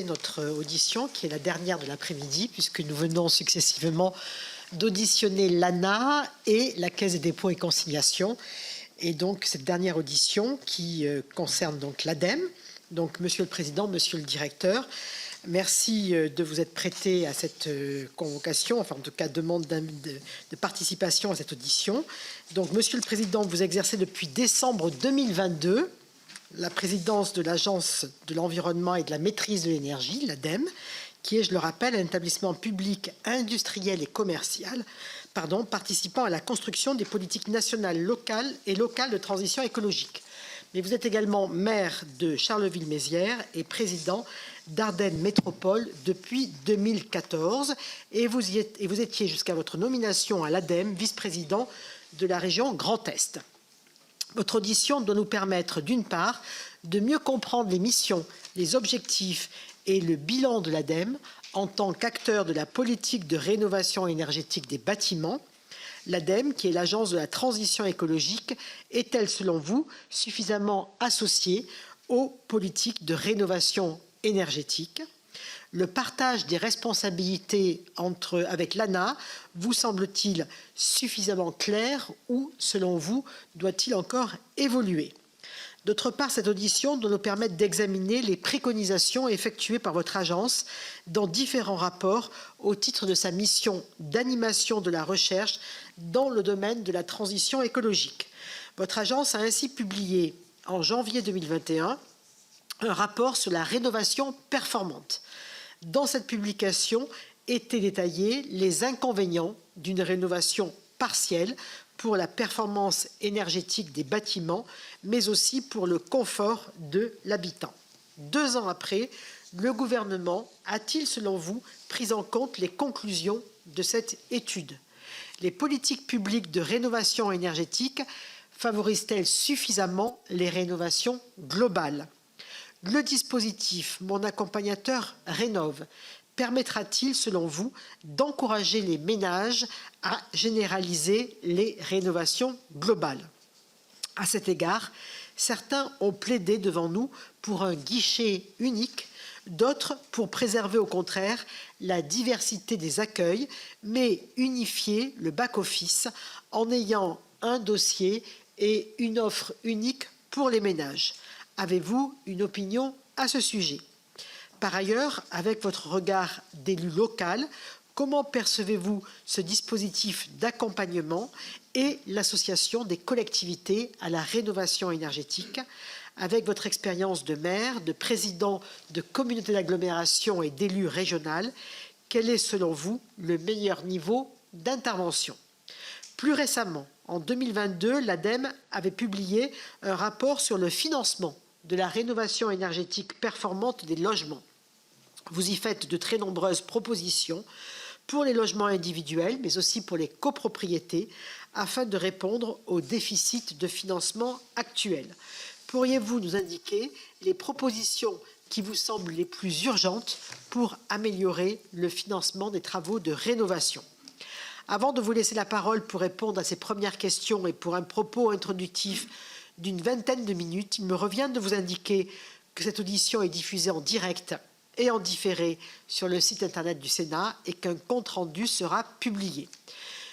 Notre audition, qui est la dernière de l'après-midi, puisque nous venons successivement d'auditionner l'ANA et la Caisse des dépôts et consignations. Et donc, cette dernière audition qui concerne donc l'ADEME. Donc, Monsieur le Président, Monsieur le Directeur, merci de vous être prêté à cette convocation, enfin en tout cas demande de participation à cette audition. Donc, Monsieur le Président, vous exercez depuis décembre 2022 la présidence de l'Agence de l'environnement et de la maîtrise de l'énergie, l'ADEME, qui est, je le rappelle, un établissement public industriel et commercial, participant à la construction des politiques nationales, locales et locales de transition écologique. Mais vous êtes également maire de Charleville-Mézières et président d'Ardennes Métropole depuis 2014. Et vous étiez jusqu'à votre nomination à l'ADEME vice-président de la région Grand Est. Votre audition doit nous permettre, d'une part, de mieux comprendre les missions, les objectifs et le bilan de l'ADEME en tant qu'acteur de la politique de rénovation énergétique des bâtiments. L'ADEME, qui est l'agence de la transition écologique, est-elle, selon vous, suffisamment associée aux politiques de rénovation énergétique ? Le partage des responsabilités avec l'ANA vous semble-t-il suffisamment clair ou, selon vous, doit-il encore évoluer? D'autre part, cette audition doit nous permettre d'examiner les préconisations effectuées par votre agence dans différents rapports au titre de sa mission d'animation de la recherche dans le domaine de la transition écologique. Votre agence a ainsi publié en janvier 2021 un rapport sur la rénovation performante. Dans cette publication étaient détaillés les inconvénients d'une rénovation partielle pour la performance énergétique des bâtiments, mais aussi pour le confort de l'habitant. 2 ans après, le gouvernement a-t-il, selon vous, pris en compte les conclusions de cette étude? Les politiques publiques de rénovation énergétique favorisent-elles suffisamment les rénovations globales? Le dispositif Mon accompagnateur rénove permettra-t-il, selon vous, d'encourager les ménages à généraliser les rénovations globales? À cet égard, certains ont plaidé devant nous pour un guichet unique, d'autres pour préserver au contraire la diversité des accueils, mais unifier le back-office en ayant un dossier et une offre unique pour les ménages. Avez-vous une opinion à ce sujet? Par ailleurs, avec votre regard d'élu local, comment percevez-vous ce dispositif d'accompagnement et l'association des collectivités à la rénovation énergétique? Avec votre expérience de maire, de président de communauté d'agglomération et d'élu régional, quel est selon vous le meilleur niveau d'intervention? Plus récemment, en 2022, l'ADEME avait publié un rapport sur le financement de la rénovation énergétique performante des logements. Vous y faites de très nombreuses propositions pour les logements individuels, mais aussi pour les copropriétés, afin de répondre aux déficits de financement actuels. Pourriez-vous nous indiquer les propositions qui vous semblent les plus urgentes pour améliorer le financement des travaux de rénovation? Avant de vous laisser la parole pour répondre à ces premières questions et pour un propos introductif d'une vingtaine de minutes, il me revient de vous indiquer que cette audition est diffusée en direct et en différé sur le site internet du Sénat et qu'un compte-rendu sera publié.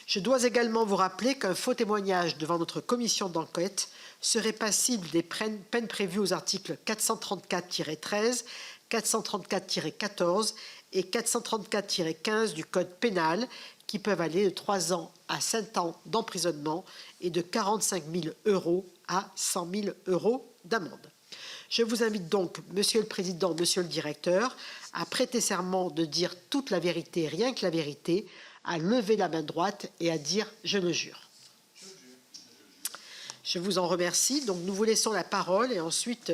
Je dois également vous rappeler qu'un faux témoignage devant notre commission d'enquête serait passible des peines prévues aux articles 434-13, 434-14 et 434-15 du Code pénal, qui peuvent aller de 3 ans à 5 ans d'emprisonnement et de 45 000 € à 100 000 € d'amende. Je vous invite donc, Monsieur le Président, Monsieur le Directeur, à prêter serment de dire toute la vérité, rien que la vérité, à lever la main droite et à dire « je le jure ». Je vous en remercie. Donc nous vous laissons la parole et ensuite,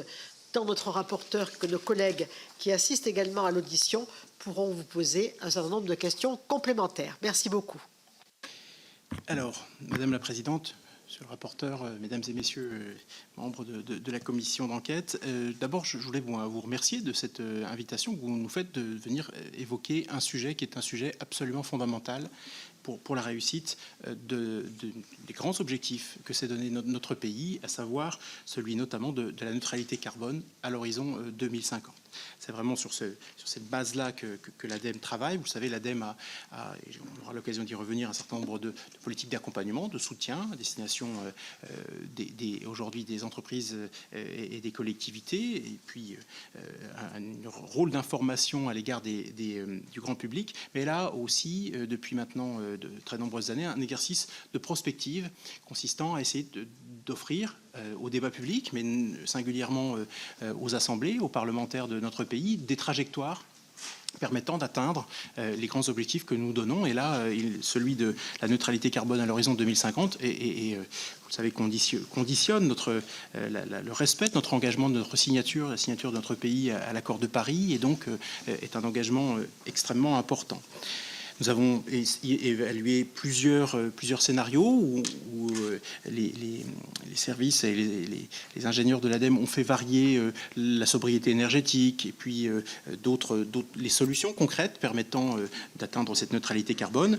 tant notre rapporteur que nos collègues qui assistent également à l'audition pourront vous poser un certain nombre de questions complémentaires. Merci beaucoup. Alors, Madame la Présidente, Monsieur le rapporteur, Mesdames et Messieurs, membres de la commission d'enquête, d'abord, je voulais vous remercier de cette invitation que vous nous faites de venir évoquer un sujet qui est un sujet absolument fondamental pour la réussite des grands objectifs que s'est donné notre pays, à savoir celui notamment de la neutralité carbone à l'horizon 2050. C'est vraiment sur cette base-là que l'ADEME travaille. Vous le savez, l'ADEME on aura l'occasion d'y revenir, un certain nombre de politiques d'accompagnement, de soutien à destination aujourd'hui des entreprises et des collectivités, et puis un rôle d'information à l'égard du grand public. Mais là aussi, depuis maintenant de très nombreuses années, un exercice de prospective consistant à essayer d'offrir au débat public, mais singulièrement aux assemblées, aux parlementaires de notre pays, des trajectoires permettant d'atteindre les grands objectifs que nous donnons. Et là, celui de la neutralité carbone à l'horizon 2050 et vous savez, conditionne le respect de notre engagement, de notre signature, la signature de notre pays à l'accord de Paris, et donc est un engagement extrêmement important. Nous avons évalué plusieurs scénarios où les services et les ingénieurs de l'ADEME ont fait varier la sobriété énergétique et puis les solutions concrètes permettant d'atteindre cette neutralité carbone.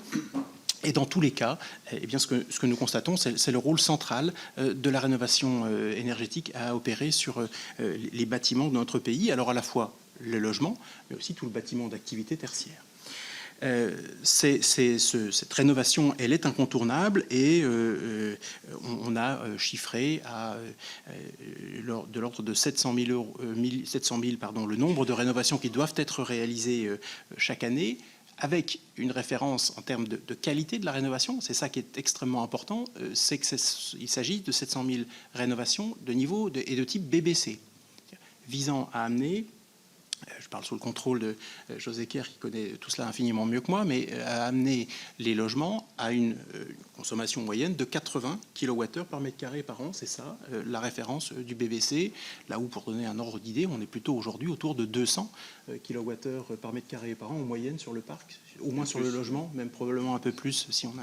Et dans tous les cas, eh bien, ce que nous constatons, c'est le rôle central de la rénovation énergétique à opérer sur les bâtiments de notre pays, alors à la fois le logement, mais aussi tout le bâtiment d'activité tertiaire. Cette rénovation, elle est incontournable, et on a chiffré de l'ordre de 700 000 le nombre de rénovations qui doivent être réalisées chaque année, avec une référence en termes de qualité de la rénovation. C'est ça qui est extrêmement important, c'est qu'il s'agit de 700 000 rénovations de niveau et de type BBC, visant à amener, je parle sous le contrôle de José Kerr, qui connaît tout cela infiniment mieux que moi, mais à amener les logements à une consommation moyenne de 80 kWh par mètre carré par an. C'est ça, la référence du BBC. Là où, pour donner un ordre d'idée, on est plutôt aujourd'hui autour de 200 kWh par mètre carré par an en moyenne sur le parc, au moins sur le logement, même probablement un peu plus si on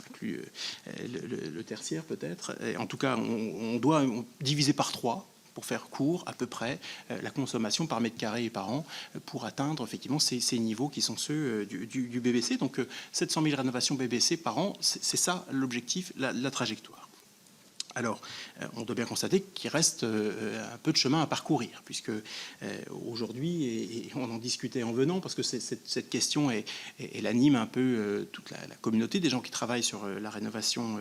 inclut le tertiaire peut-être. En tout cas, on doit diviser par 3, pour faire court, à peu près, la consommation par mètre carré et par an pour atteindre effectivement ces niveaux qui sont ceux du BBC. Donc 700 000 rénovations BBC par an, c'est ça l'objectif, la trajectoire. Alors, on doit bien constater qu'il reste un peu de chemin à parcourir, puisque aujourd'hui, et on en discutait en venant, parce que cette question elle anime un peu toute la communauté des gens qui travaillent sur la rénovation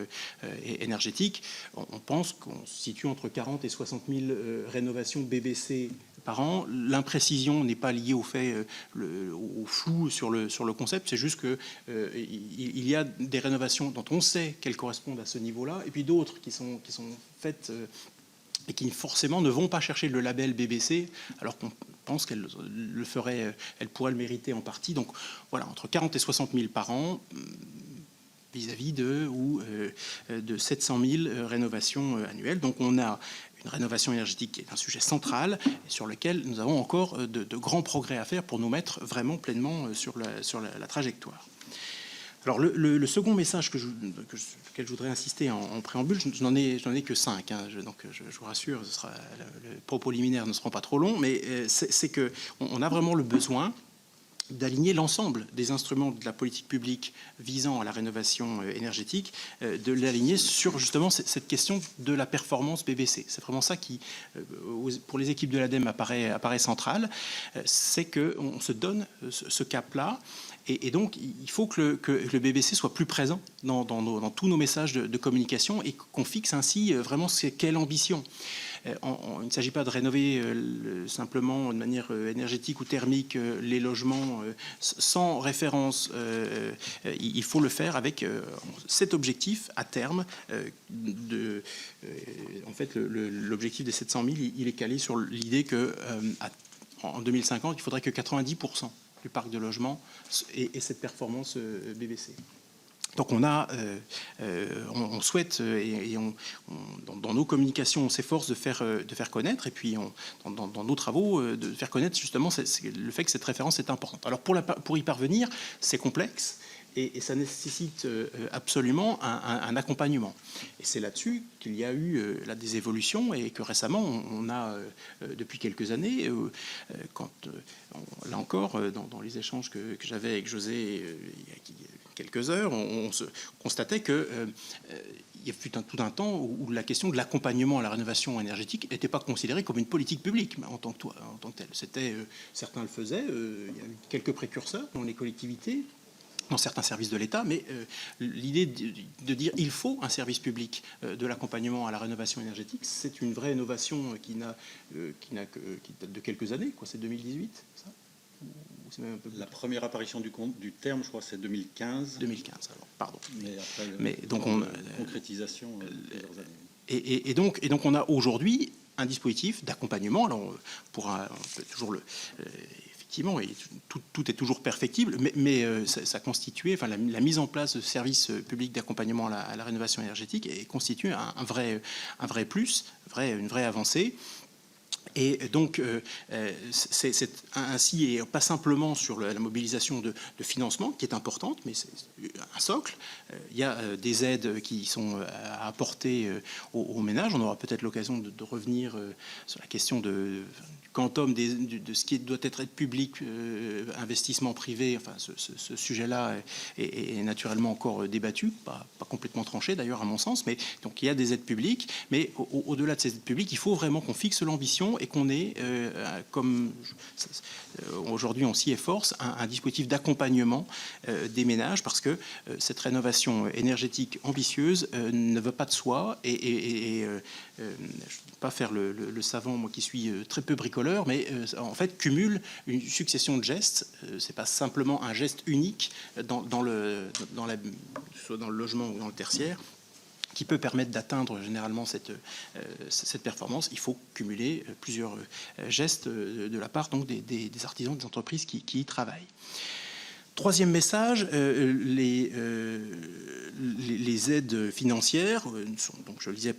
énergétique. On pense qu'on se situe entre 40 et 60 000 rénovations BBC par an. L'imprécision n'est pas liée au fait, au flou sur le concept, c'est juste qu'il y a des rénovations dont on sait qu'elles correspondent à ce niveau-là, et puis d'autres qui sont faites et qui forcément ne vont pas chercher le label BBC, alors qu'on pense qu'elles le feraient, elles pourraient le mériter en partie. Donc voilà, entre 40 et 60 000 par an, vis-à-vis de 700 000 rénovations annuelles. Donc on a une rénovation énergétique qui est un sujet central et sur lequel nous avons encore de grands progrès à faire pour nous mettre vraiment pleinement sur la trajectoire. Alors le second message lequel je voudrais insister en préambule, je n'en ai que 5, hein, donc je vous rassure, le propos liminaire ne seront pas trop longs, mais c'est qu'on a vraiment le besoin d'aligner l'ensemble des instruments de la politique publique visant à la rénovation énergétique, de l'aligner sur justement cette question de la performance BBC. C'est vraiment ça qui, pour les équipes de l'ADEME, apparaît central, c'est qu'on se donne ce cap-là. Et donc, il faut que le BBC soit plus présent dans tous nos messages de communication, et qu'on fixe ainsi vraiment quelle ambition. Il ne s'agit pas de rénover simplement de manière énergétique ou thermique les logements sans référence. Il faut le faire avec cet objectif à terme. En fait, l'objectif des 700 000, il est calé sur l'idée qu'en 2050, il faudrait que 90% du parc de logement ait cette performance BBC. Donc on souhaite, dans nos communications, on s'efforce de faire connaître, et puis dans nos travaux, de faire connaître justement le fait que cette référence est importante. Alors pour y parvenir, c'est complexe, et ça nécessite absolument un accompagnement. Et c'est là-dessus qu'il y a eu là des évolutions, et que récemment, on a, depuis quelques années, là encore, dans les échanges que j'avais avec José, quelques heures, on se constatait que il y a eu tout un temps où la question de l'accompagnement à la rénovation énergétique n'était pas considérée comme une politique publique en tant que telle. Certains le faisaient, il y a eu quelques précurseurs dans les collectivités, dans certains services de l'État, mais l'idée de dire il faut un service public de l'accompagnement à la rénovation énergétique, c'est une vraie innovation qui date de quelques années, quoi. C'est 2018, ça ? C'est même un peu... La première apparition du terme, je crois, c'est 2015. 2015, alors, pardon. Mais après, donc concrétisation, plusieurs années. Et donc on a aujourd'hui un dispositif d'accompagnement. Alors, on peut toujours effectivement, et tout est toujours perfectible, mais ça constituait, enfin, la mise en place de services publics d'accompagnement à la rénovation énergétique et constitue un vrai plus, une vraie avancée. Et donc, c'est ainsi, et pas simplement sur la mobilisation de financement, qui est importante, mais c'est un socle. Il y a des aides qui sont à apporter aux ménages. On aura peut-être l'occasion de revenir sur la question du quantum de ce qui doit être public, investissement privé. Enfin, ce sujet-là est naturellement encore débattu, pas complètement tranché d'ailleurs à mon sens. Mais donc il y a des aides publiques, mais au-delà de ces aides publiques, il faut vraiment qu'on fixe l'ambition et qu'on ait, comme aujourd'hui on s'y efforce, un dispositif d'accompagnement des ménages, parce que cette rénovation énergétique ambitieuse ne va pas de soi, et je ne vais pas faire le savant, moi qui suis très peu bricoleur, mais en fait cumule une succession de gestes. C'est pas simplement un geste unique dans le logement ou dans le tertiaire qui peut permettre d'atteindre généralement cette performance. Il faut cumuler plusieurs gestes de la part donc des artisans, des entreprises qui y travaillent. Troisième message, les aides financières donc je le disais,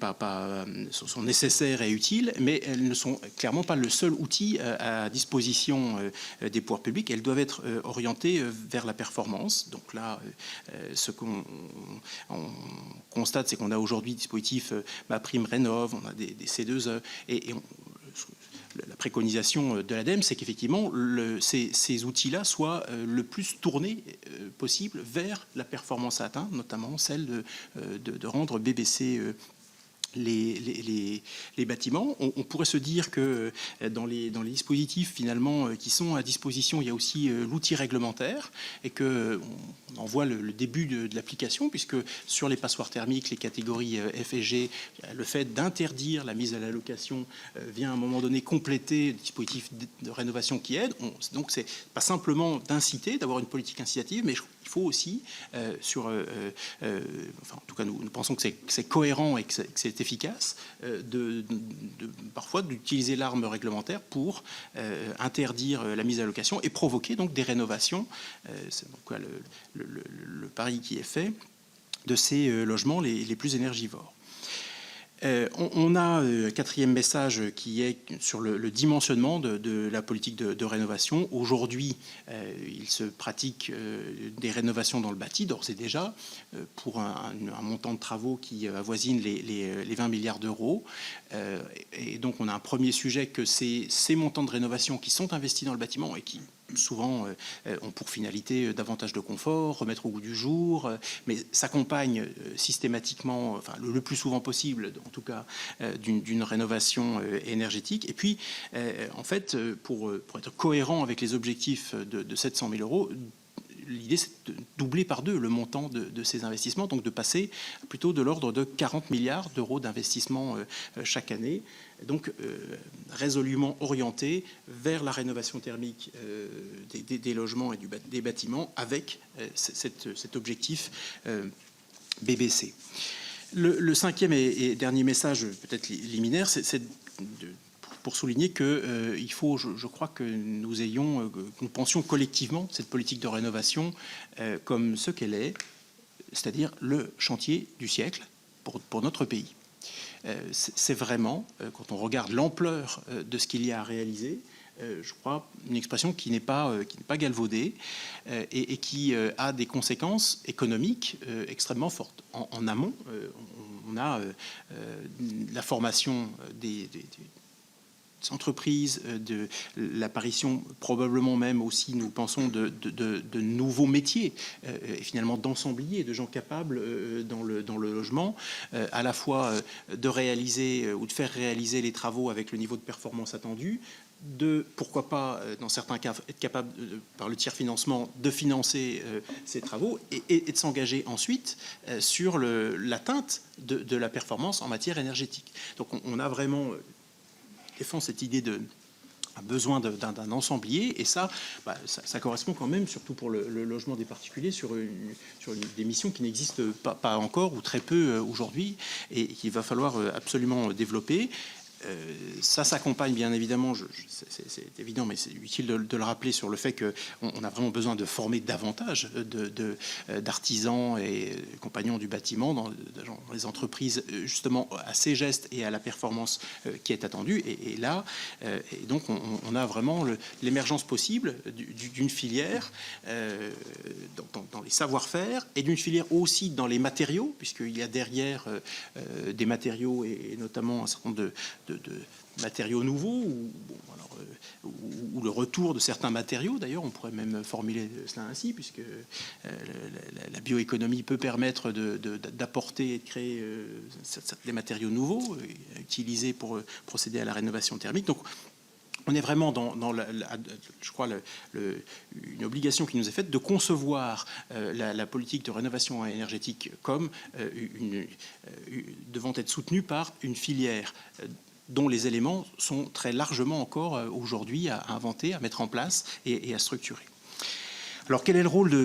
sont nécessaires et utiles, mais elles ne sont clairement pas le seul outil à disposition des pouvoirs publics. Elles doivent être orientées vers la performance. Donc là, ce qu'on constate, c'est qu'on a aujourd'hui des dispositifs MaPrimeRénov', on a des C2E, et la préconisation de l'ADEME, c'est qu'effectivement, ces outils-là soient le plus tournés possible vers la performance à atteindre, notamment celle de rendre BBC les bâtiments. On pourrait se dire que dans les dispositifs finalement qui sont à disposition, il y a aussi l'outil réglementaire, et qu'on en voit le début de l'application, puisque sur les passoires thermiques, les catégories F et G, le fait d'interdire la mise à la location vient à un moment donné compléter le dispositif de rénovation qui aide. Donc c'est pas simplement d'inciter, d'avoir une politique incitative, mais il faut aussi, enfin, en tout cas nous pensons que c'est cohérent et que c'est efficace, parfois d'utiliser l'arme réglementaire pour interdire la mise à location et provoquer donc des rénovations. C'est donc le pari qui est fait de ces logements les plus énergivores. On a un quatrième message qui est sur le dimensionnement de la politique de rénovation. Aujourd'hui, il se pratique des rénovations dans le bâti, d'ores et déjà, pour un montant de travaux qui avoisine les 20 milliards d'euros. Et donc, on a un premier sujet que ces montants de rénovation qui sont investis dans le bâtiment et qui souvent ont pour finalité davantage de confort, remettre au goût du jour, mais s'accompagnent systématiquement, enfin le plus souvent possible, en tout cas, d'une rénovation énergétique. Et puis, en fait, pour être cohérent avec les objectifs de 700 000 euros, l'idée, c'est de doubler par deux le montant de ces investissements, donc de passer plutôt de l'ordre de 40 milliards d'euros d'investissement chaque année, donc résolument orienté vers la rénovation thermique des logements et des bâtiments, avec cet objectif BBC. Le cinquième et dernier message, peut-être liminaire, c'est pour souligner qu'il faut, je crois, que nous pensions collectivement cette politique de rénovation comme ce qu'elle est, c'est-à-dire le chantier du siècle pour notre pays. C'est vraiment, quand on regarde l'ampleur de ce qu'il y a à réaliser, je crois, une expression qui n'est pas galvaudée et qui a des conséquences économiques extrêmement fortes. En amont, on a la formation entreprises, de l'apparition probablement même aussi, nous pensons, de nouveaux métiers, et finalement d'ensembliers, de gens capables dans le logement, à la fois de réaliser ou de faire réaliser les travaux avec le niveau de performance attendu, de, pourquoi pas, dans certains cas, être capable, par le tiers financement, de financer ces travaux et de s'engager ensuite sur l'atteinte de la performance en matière énergétique. Donc on a vraiment défend cette idée de besoin d'un ensemblier, et ça correspond quand même, surtout pour le logement des particuliers, sur des missions qui n'existent pas encore ou très peu aujourd'hui, et qu'il va falloir absolument développer. Ça s'accompagne bien évidemment, c'est évident, mais c'est utile de le rappeler, sur le fait qu'on a vraiment besoin de former davantage d'artisans et compagnons du bâtiment dans les entreprises, justement à ces gestes et à la performance qui est attendue. Et là, et donc on a vraiment l'émergence possible d'une filière dans les savoir-faire, et d'une filière aussi dans les matériaux, puisqu'il y a derrière des matériaux et notamment un certain nombre de matériaux nouveaux, ou le retour de certains matériaux. D'ailleurs, on pourrait même formuler cela ainsi, puisque la bioéconomie peut permettre d'apporter et de créer des matériaux nouveaux utilisés pour procéder à la rénovation thermique. Donc, on est vraiment je crois, une obligation qui nous est faite de concevoir la politique de rénovation énergétique comme devant être soutenue par une filière dont les éléments sont très largement encore aujourd'hui à inventer, à mettre en place et à structurer. Alors,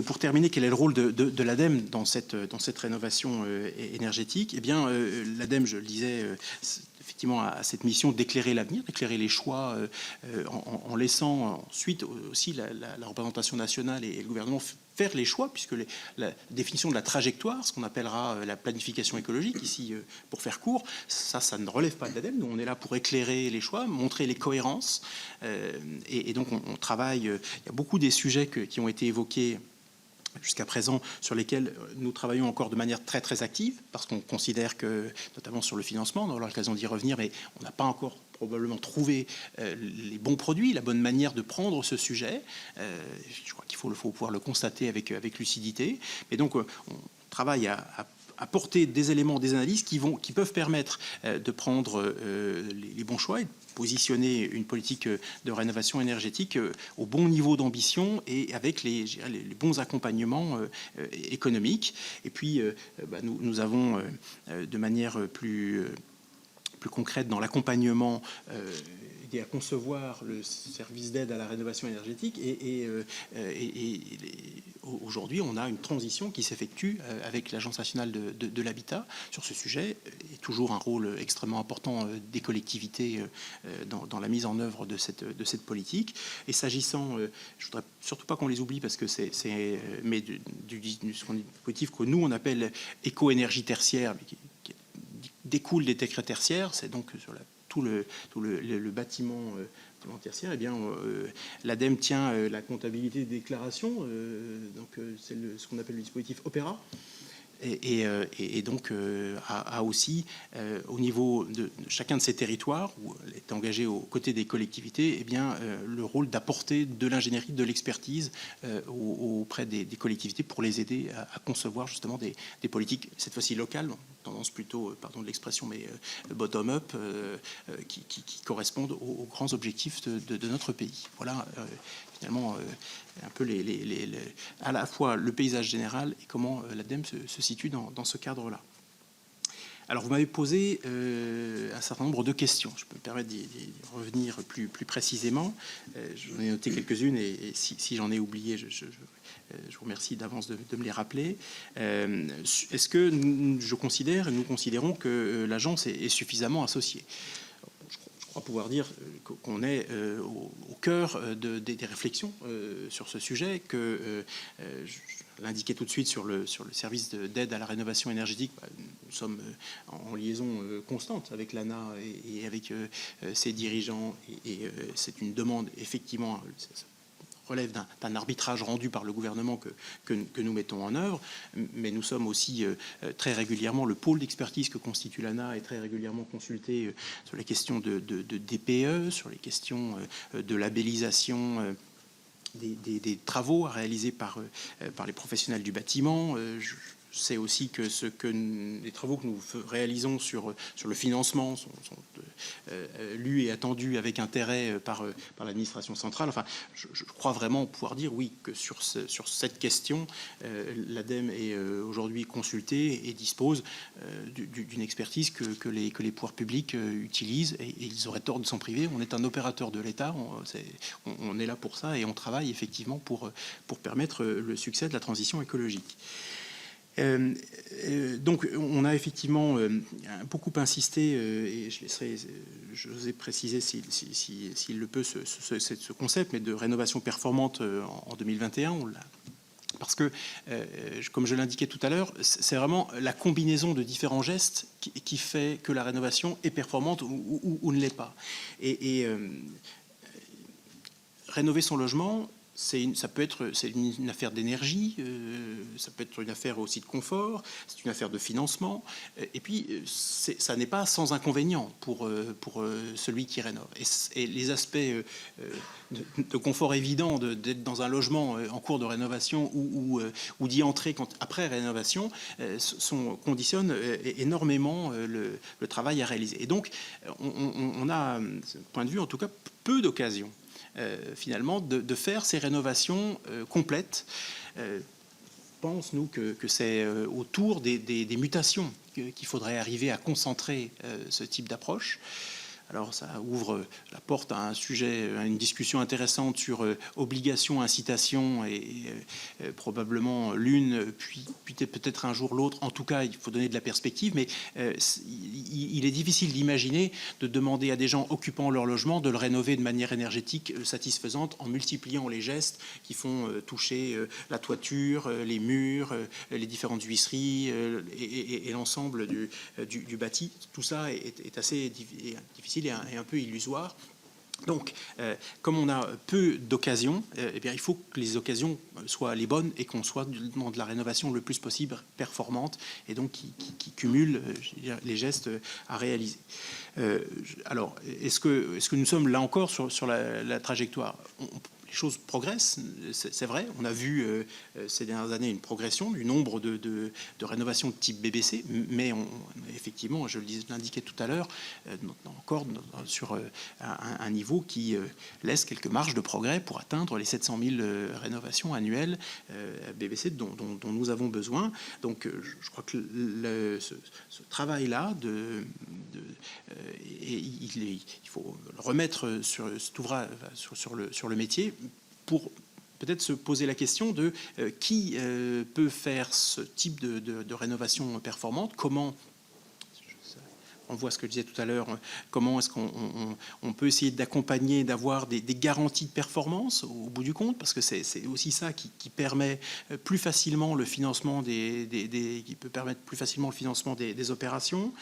pour terminer, quel est le rôle de l'ADEME dans cette rénovation énergétique ? Eh bien, l'ADEME, je le disais, effectivement, à cette mission d'éclairer l'avenir, d'éclairer les choix, en laissant ensuite aussi la représentation nationale et le gouvernement faire les choix, puisque la définition de la trajectoire, ce qu'on appellera la planification écologique, ici pour faire court, ça ne relève pas de l'ADEME. Nous, on est là pour éclairer les choix, montrer les cohérences, et donc on travaille. Il y a beaucoup des sujets qui ont été évoqués jusqu'à présent, sur lesquels nous travaillons encore de manière très très active, parce qu'on considère que, notamment sur le financement, on aura l'occasion d'y revenir, mais on n'a pas encore probablement trouvé les bons produits, la bonne manière de prendre ce sujet. Je crois qu'il faut pouvoir le constater avec lucidité. Et donc, on travaille à apporter des éléments, des analyses qui peuvent permettre de prendre les bons choix et de positionner une politique de rénovation énergétique au bon niveau d'ambition et avec les bons accompagnements économiques. Et puis, nous avons de manière plus concrète dans l'accompagnement aidé à concevoir le service d'aide à la rénovation énergétique, et aujourd'hui on a une transition qui s'effectue avec l'Agence nationale de l'habitat sur ce sujet, et toujours un rôle extrêmement important des collectivités dans la mise en œuvre de cette politique. Et s'agissant, je voudrais surtout pas qu'on les oublie, parce que mais du dispositif que nous on appelle éco-énergie tertiaire, mais qui découle des décrets tertiaires, c'est donc sur tout le bâtiment tertiaire. Eh bien, l'ADEME tient la comptabilité des déclarations, donc c'est ce qu'on appelle le dispositif Opéra, et donc a aussi, au niveau de chacun de ces territoires, où elle est engagée aux côtés des collectivités, eh bien, le rôle d'apporter de l'ingénierie, de l'expertise auprès des collectivités pour les aider à concevoir justement des politiques, cette fois-ci locales, tendance plutôt, pardon de l'expression, mais bottom-up, qui correspondent aux grands objectifs de notre pays. Voilà finalement un peu à la fois le paysage général et comment l'ADEME se situe dans ce cadre-là. Alors, vous m'avez posé un certain nombre de questions. Je peux me permettre d'y revenir plus précisément. J'en ai noté quelques-unes, et si j'en ai oublié, je vous remercie d'avance de me les rappeler. Est-ce que nous considérons que l'agence est suffisamment associée ? Je crois pouvoir dire qu'on est au cœur des réflexions sur ce sujet, que je l'indiquais tout de suite sur le service d'aide à la rénovation énergétique. Nous sommes en liaison constante avec l'ANA et avec ses dirigeants, et c'est une demande effectivement relève d'un arbitrage rendu par le gouvernement que nous mettons en œuvre, mais nous sommes aussi très régulièrement, le pôle d'expertise que constitue l'ANA est très régulièrement consulté sur les questions de DPE, sur les questions de labellisation des travaux à réaliser par les professionnels du bâtiment. Je sais aussi que les travaux que nous réalisons sur le financement sont lus et attendus avec intérêt par l'administration centrale. Enfin, je crois vraiment pouvoir dire, oui, que sur cette question, l'ADEME est aujourd'hui consultée et dispose d'une expertise que les pouvoirs publics utilisent, et ils auraient tort de s'en priver. On est un opérateur de l'État, on est là pour ça, et on travaille effectivement pour permettre le succès de la transition écologique. Donc on a effectivement beaucoup insisté, et je vous ai précisé s'il le peut ce concept, mais de rénovation performante en 2021. Parce que, comme je l'indiquais tout à l'heure, c'est vraiment la combinaison de différents gestes qui fait que la rénovation est performante ou ne l'est pas. Et rénover son logement, c'est une affaire d'énergie, ça peut être une affaire aussi de confort, c'est une affaire de financement, et puis ça n'est pas sans inconvénient pour celui qui rénove. Et les aspects de confort évident d'être dans un logement en cours de rénovation ou d'y entrer après rénovation conditionnent énormément le travail à réaliser. Et donc on a, de ce point de vue en tout cas, peu d'occasions finalement de faire ces rénovations complètes. Pense, nous, que c'est autour des mutations qu'il faudrait arriver à concentrer ce type d'approche. Alors ça ouvre la porte à un sujet, à une discussion intéressante sur obligation, incitation, et probablement l'une, puis peut-être un jour l'autre. En tout cas, il faut donner de la perspective, mais il est difficile d'imaginer de demander à des gens occupant leur logement de le rénover de manière énergétique satisfaisante en multipliant les gestes qui font toucher la toiture, les murs, les différentes huisseries et l'ensemble du bâti. Tout ça est assez difficile et un peu illusoire. Donc, comme on a peu d'occasions, eh bien, il faut que les occasions soient les bonnes et qu'on soit dans de la rénovation le plus possible performante, et donc qui cumule les gestes à réaliser. Alors, est-ce que nous sommes là encore sur la trajectoire ? Les choses progressent, c'est vrai. On a vu ces dernières années une progression du nombre de rénovations de type BBC, mais effectivement, je l'indiquais tout à l'heure, encore sur un niveau qui laisse quelques marges de progrès pour atteindre les 700 000 rénovations annuelles BBC dont nous avons besoin. Donc je crois que ce travail-là, il faut le remettre sur le métier, pour peut-être se poser la question de qui peut faire ce type de rénovation performante, comment. On voit ce que je disais tout à l'heure, comment est-ce qu'on peut essayer d'accompagner, d'avoir des garanties de performance au bout du compte, parce que c'est aussi ça qui permet plus facilement le financement qui peut permettre plus facilement le financement des opérations.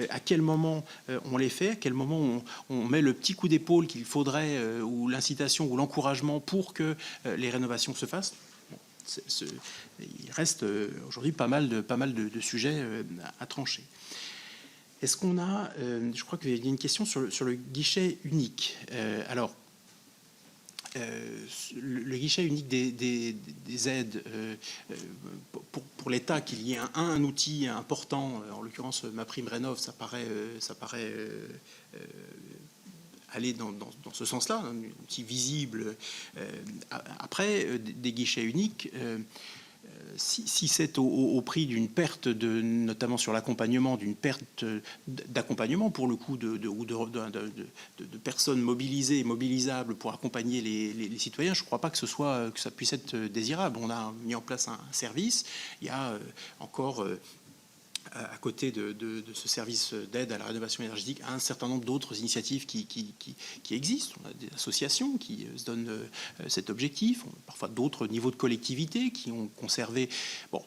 À quel moment on les fait, à quel moment on met le petit coup d'épaule qu'il faudrait, ou l'incitation ou l'encouragement pour que les rénovations se fassent. Il reste aujourd'hui pas mal de sujets à trancher. Est-ce qu'on a, je crois qu'il y a une question sur le guichet unique. Alors, le guichet unique des aides, pour l'État, qu'il y ait un outil important, en l'occurrence MaPrimeRénov', ça paraît aller dans ce sens-là, un outil visible. Après, des guichets uniques. Si c'est au prix d'une perte, notamment sur l'accompagnement, d'une perte d'accompagnement pour le coup de personnes mobilisées et mobilisables pour accompagner les citoyens, je ne crois pas que ça puisse être désirable. On a mis en place un service. Il y a encore à côté de ce service d'aide à la rénovation énergétique, un certain nombre d'autres initiatives qui existent. On a des associations qui se donnent cet objectif, parfois d'autres niveaux de collectivité qui ont conservé. Bon,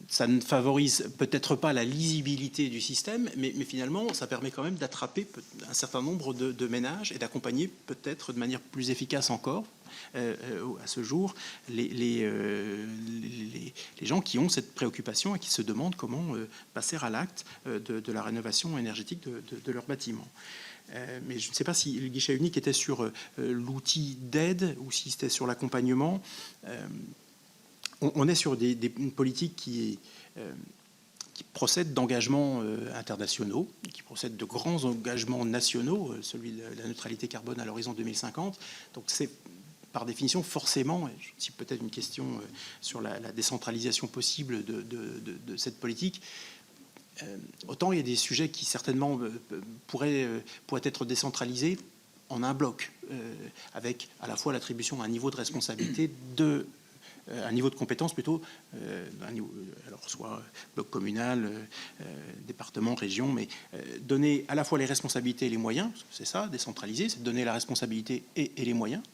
ça ne favorise peut-être pas la lisibilité du système, mais finalement, ça permet quand même d'attraper un certain nombre de ménages et d'accompagner peut-être de manière plus efficace encore à ce jour les gens qui ont cette préoccupation et qui se demandent comment passer à l'acte de la rénovation énergétique de leurs bâtiments. Mais je ne sais pas si le guichet unique était sur l'outil d'aide ou si c'était sur l'accompagnement. On est sur une politique qui procède d'engagements internationaux, qui procède de grands engagements nationaux, celui de la neutralité carbone à l'horizon 2050. Donc c'est par définition forcément, si peut-être une question sur la décentralisation possible de cette politique, autant il y a des sujets qui certainement pourraient être décentralisés en un bloc, avec à la fois l'attribution à un niveau de responsabilité un niveau de compétence plutôt, alors soit bloc communal, département, région, mais donner à la fois les responsabilités et les moyens, parce que c'est ça, décentraliser, c'est donner la responsabilité et les moyens.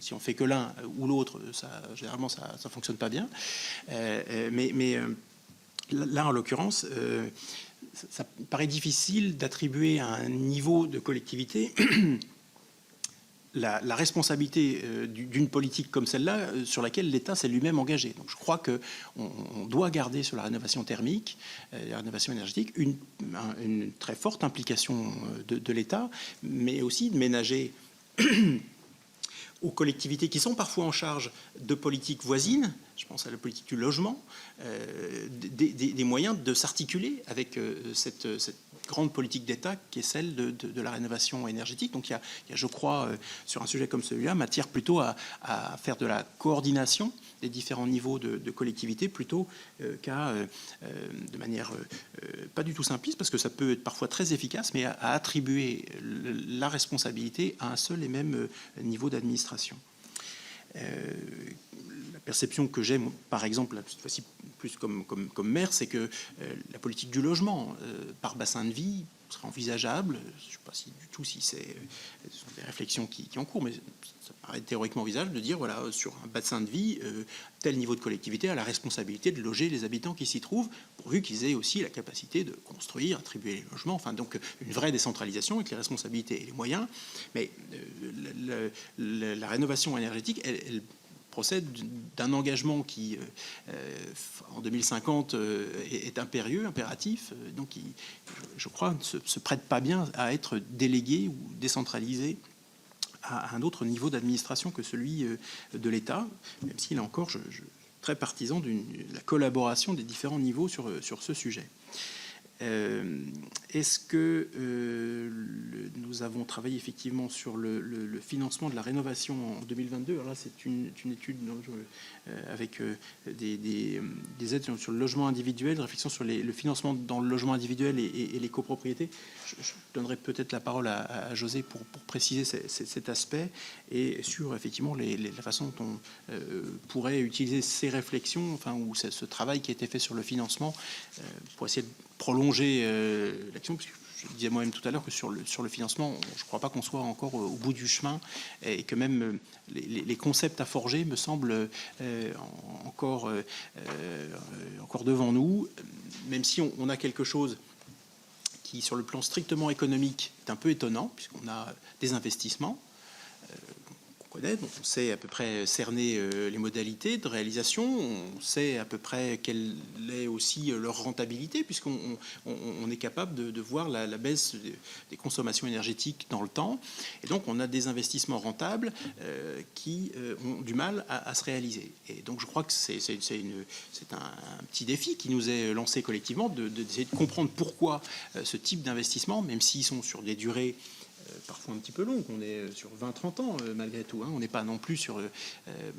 Si on fait que l'un ou l'autre, généralement ça fonctionne pas bien. Mais là, en l'occurrence, ça paraît difficile d'attribuer à un niveau de collectivité la responsabilité d'une politique comme celle-là sur laquelle l'État s'est lui-même engagé. Donc je crois qu'on doit garder sur la rénovation thermique, la rénovation énergétique, une très forte implication de l'État, mais aussi de ménager aux collectivités qui sont parfois en charge de politiques voisines, je pense à la politique du logement, des moyens de s'articuler avec cette grande politique d'État qui est celle de la rénovation énergétique. Donc il y a, je crois, sur un sujet comme celui-là, matière plutôt à faire de la coordination des différents niveaux de collectivité plutôt qu'à, de manière pas du tout simpliste, parce que ça peut être parfois très efficace, mais à attribuer la responsabilité à un seul et même niveau d'administration. La perception que j'ai, par exemple, cette fois-ci plus comme maire, c'est que la politique du logement par bassin de vie serait envisageable. Je ne sais pas si du tout si ce sont des réflexions qui en cours, mais ça paraît théoriquement envisageable de dire, voilà, sur un bassin de vie, tel niveau de collectivité a la responsabilité de loger les habitants qui s'y trouvent, pourvu qu'ils aient aussi la capacité de construire, attribuer les logements, enfin donc une vraie décentralisation avec les responsabilités et les moyens. Mais la rénovation énergétique, elle procède d'un engagement qui, en 2050, est impérieux, impératif, donc qui, je crois, ne se prête pas bien à être délégué ou décentralisé à un autre niveau d'administration que celui de l'État, même s'il est encore très partisan de la collaboration des différents niveaux sur ce sujet. Est-ce que nous avons travaillé effectivement sur le financement de la rénovation en 2022 ? Alors là, c'est une étude avec des aides sur le logement individuel, une réflexion sur le financement dans le logement individuel et les copropriétés. Je donnerai peut-être la parole à José pour préciser cet aspect et sur effectivement la façon dont on pourrait utiliser ces réflexions, enfin, ou ce travail qui a été fait sur le financement pour essayer de prolonger l'action, parce que je disais moi-même tout à l'heure que sur le financement, je ne crois pas qu'on soit encore au bout du chemin et que même les concepts à forger me semblent encore devant nous, même si on a quelque chose qui, sur le plan strictement économique, est un peu étonnant, puisqu'on a des investissements dont on sait à peu près cerner les modalités de réalisation, on sait à peu près quelle est aussi leur rentabilité, puisqu'on est capable de voir la baisse des consommations énergétiques dans le temps. Et donc on a des investissements rentables qui ont du mal à se réaliser. Et donc je crois que c'est un petit défi qui nous est lancé collectivement, d'essayer de comprendre pourquoi ce type d'investissement, même s'ils sont sur des durées parfois un petit peu longue, on est sur 20-30 ans malgré tout, hein. On n'est pas non plus sur,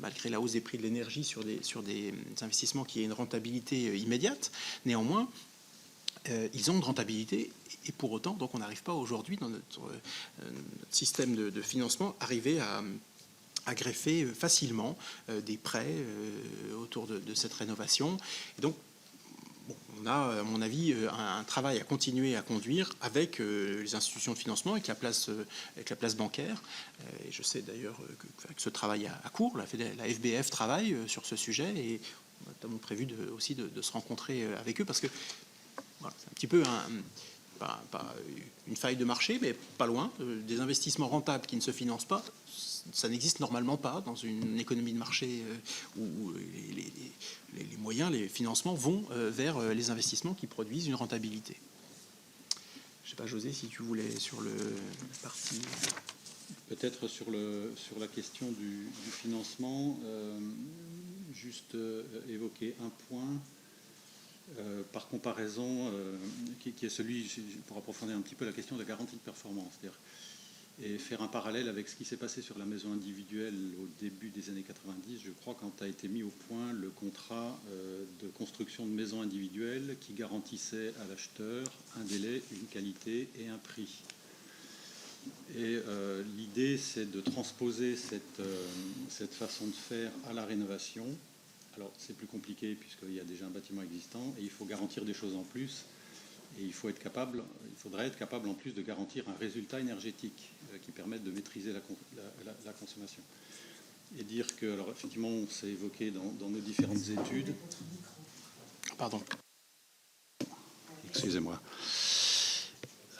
malgré la hausse des prix de l'énergie, sur des investissements qui aient une rentabilité immédiate. Néanmoins, ils ont une rentabilité et pour autant, donc on n'arrive pas aujourd'hui dans notre système de financement arriver à greffer facilement des prêts autour de cette rénovation. Et donc, on a, à mon avis, un travail à continuer à conduire avec les institutions de financement, avec la place bancaire. Et je sais d'ailleurs que ce travail a cours. La FBF travaille sur ce sujet et on a notamment prévu aussi de se rencontrer avec eux parce que voilà, c'est un petit peu pas une faille de marché, mais pas loin. Des investissements rentables qui ne se financent pas, ça n'existe normalement pas dans une économie de marché où les moyens, les financements vont vers les investissements qui produisent une rentabilité. Je ne sais pas, José, si tu voulais sur la partie... Peut-être sur la question du financement, juste évoquer un point par comparaison qui est celui, pour approfondir un petit peu la question de la garantie de performance, et faire un parallèle avec ce qui s'est passé sur la maison individuelle au début des années 90, je crois, quand a été mis au point le contrat de construction de maisons individuelles qui garantissait à l'acheteur un délai, une qualité et un prix. Et l'idée, c'est de transposer cette façon de faire à la rénovation. Alors, c'est plus compliqué puisqu'il y a déjà un bâtiment existant et il faut garantir des choses en plus. Et il faudrait être capable en plus de garantir un résultat énergétique qui permette de maîtriser la consommation. Et dire que, alors effectivement, on s'est évoqué dans nos différentes études. Pardon. Excusez-moi.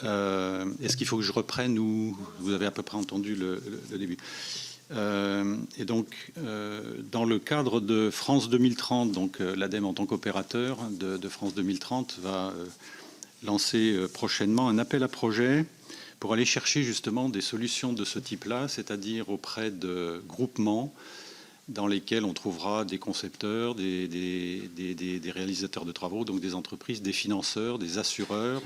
Est-ce qu'il faut que je reprenne ou vous avez à peu près entendu le début? Et donc, dans le cadre de France 2030, donc l'ADEME en tant qu'opérateur de France 2030 va lancer prochainement un appel à projet pour aller chercher justement des solutions de ce type-là, c'est-à-dire auprès de groupements dans lesquels on trouvera des concepteurs, des réalisateurs de travaux, donc des entreprises, des financeurs, des assureurs,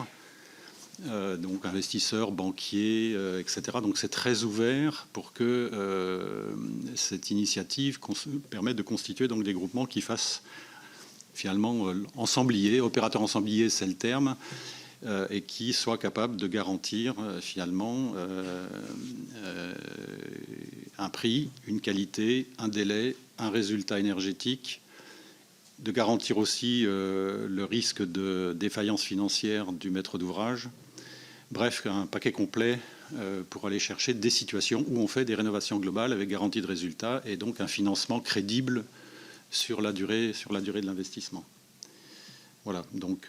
donc investisseurs, banquiers, etc. Donc c'est très ouvert pour que cette initiative permette de constituer donc des groupements qui fassent finalement ensembliers, opérateurs ensembliers c'est le terme, et qui soient capables de garantir finalement un prix, une qualité, un délai, un résultat énergétique, de garantir aussi le risque de défaillance financière du maître d'ouvrage. Bref, un paquet complet pour aller chercher des situations où on fait des rénovations globales avec garantie de résultat et donc un financement crédible sur la durée de l'investissement. Voilà, donc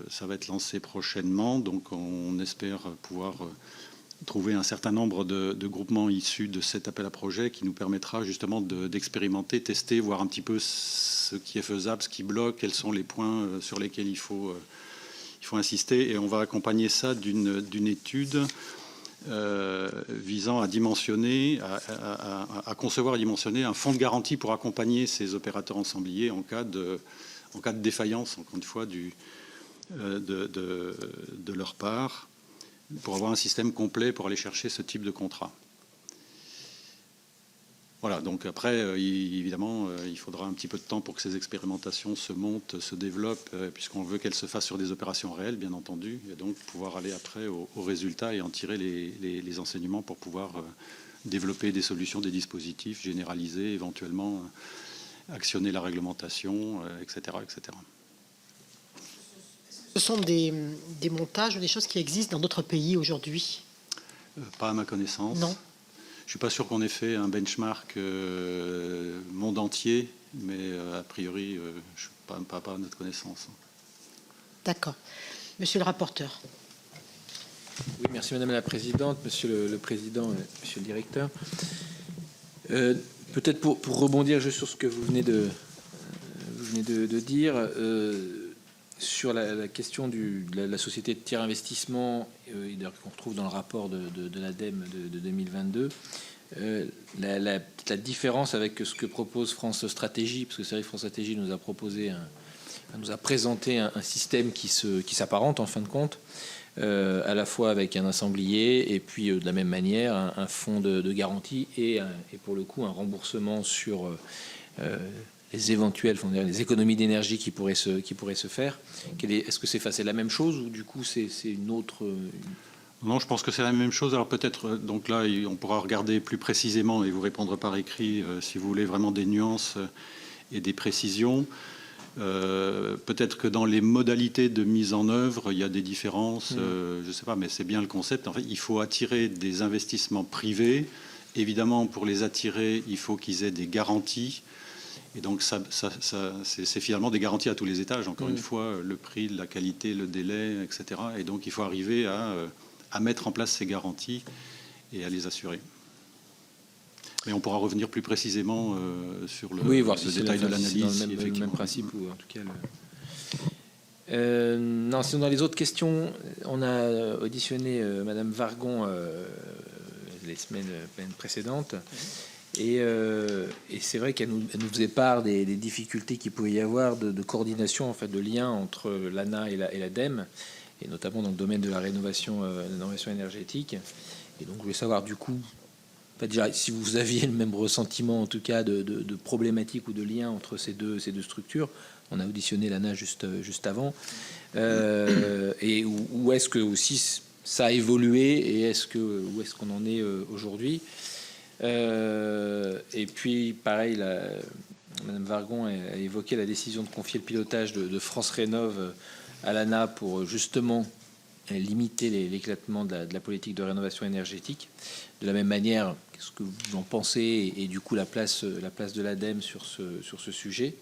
ça va être lancé prochainement. Donc on espère pouvoir trouver un certain nombre de groupements issus de cet appel à projet qui nous permettra justement d'expérimenter, tester, voir un petit peu ce qui est faisable, ce qui bloque, quels sont les points sur lesquels il faut insister. Et on va accompagner ça d'une étude visant à dimensionner, à concevoir et dimensionner un fonds de garantie pour accompagner ces opérateurs ensembliers en cas de défaillance, encore une fois, de leur part, pour avoir un système complet pour aller chercher ce type de contrat. Voilà, donc après, évidemment, il faudra un petit peu de temps pour que ces expérimentations se montent, se développent, puisqu'on veut qu'elles se fassent sur des opérations réelles, bien entendu, et donc pouvoir aller après aux résultats et en tirer les enseignements pour pouvoir développer des solutions, des dispositifs, généraliser, éventuellement actionner la réglementation, etc., etc. Ce sont des montages ou des choses qui existent dans d'autres pays aujourd'hui? Pas à ma connaissance. Non. Je ne suis pas sûr qu'on ait fait un benchmark monde entier, mais a priori, pas à notre connaissance. D'accord. Monsieur le rapporteur. Oui, merci Madame la Présidente, Monsieur le Président, Monsieur le Directeur. Peut-être pour rebondir juste sur ce que vous venez de dire, sur la question de la société de tiers investissement, qu'on retrouve dans le rapport de l'ADEME de 2022, la différence avec ce que propose France Stratégie, parce que c'est vrai que France Stratégie nous a présenté un système qui s'apparente en fin de compte, à la fois avec un assemblier et puis de la même manière un fonds de garantie et pour le coup un remboursement sur les éventuelles les économies d'énergie qui pourraient se faire. Est-ce que c'est la même chose ou du coup c'est une autre Non, je pense que c'est la même chose. Alors peut-être, donc là, on pourra regarder plus précisément et vous répondre par écrit si vous voulez vraiment des nuances et des précisions. Peut-être que dans les modalités de mise en œuvre, il y a des différences, je ne sais pas, mais c'est bien le concept. En fait, il faut attirer des investissements privés. Évidemment, pour les attirer, il faut qu'ils aient des garanties. Et donc, c'est finalement des garanties à tous les étages. Encore une fois, le prix, la qualité, le délai, etc. Et donc, il faut arriver à mettre en place ces garanties et à les assurer. Mais on pourra revenir plus précisément sur le, oui, voir le si c'est détail de l'analyse. dans le même principe ou en tout cas. Non, sinon dans les autres questions, on a auditionné Madame Vargon les semaines précédentes. Et c'est vrai qu'elle nous faisait part des difficultés qu'il pouvait y avoir de coordination, en fait, de lien entre l'ANA et l'ADEME, et notamment dans le domaine de la rénovation énergétique. Et donc, je voulais savoir du coup, déjà, si vous aviez le même ressentiment, en tout cas, de problématiques ou de liens entre ces deux structures. On a auditionné l'ANA juste avant. Et où est-ce que aussi ça a évolué et où est-ce qu'on en est aujourd'hui? Et puis, pareil, Madame Vargon a évoqué la décision de confier le pilotage de France Rénov à l'ANA pour justement limiter l'éclatement de la politique de rénovation énergétique. De la même manière, qu'est-ce que vous en pensez et du coup la place de l'ADEME sur ce sujet.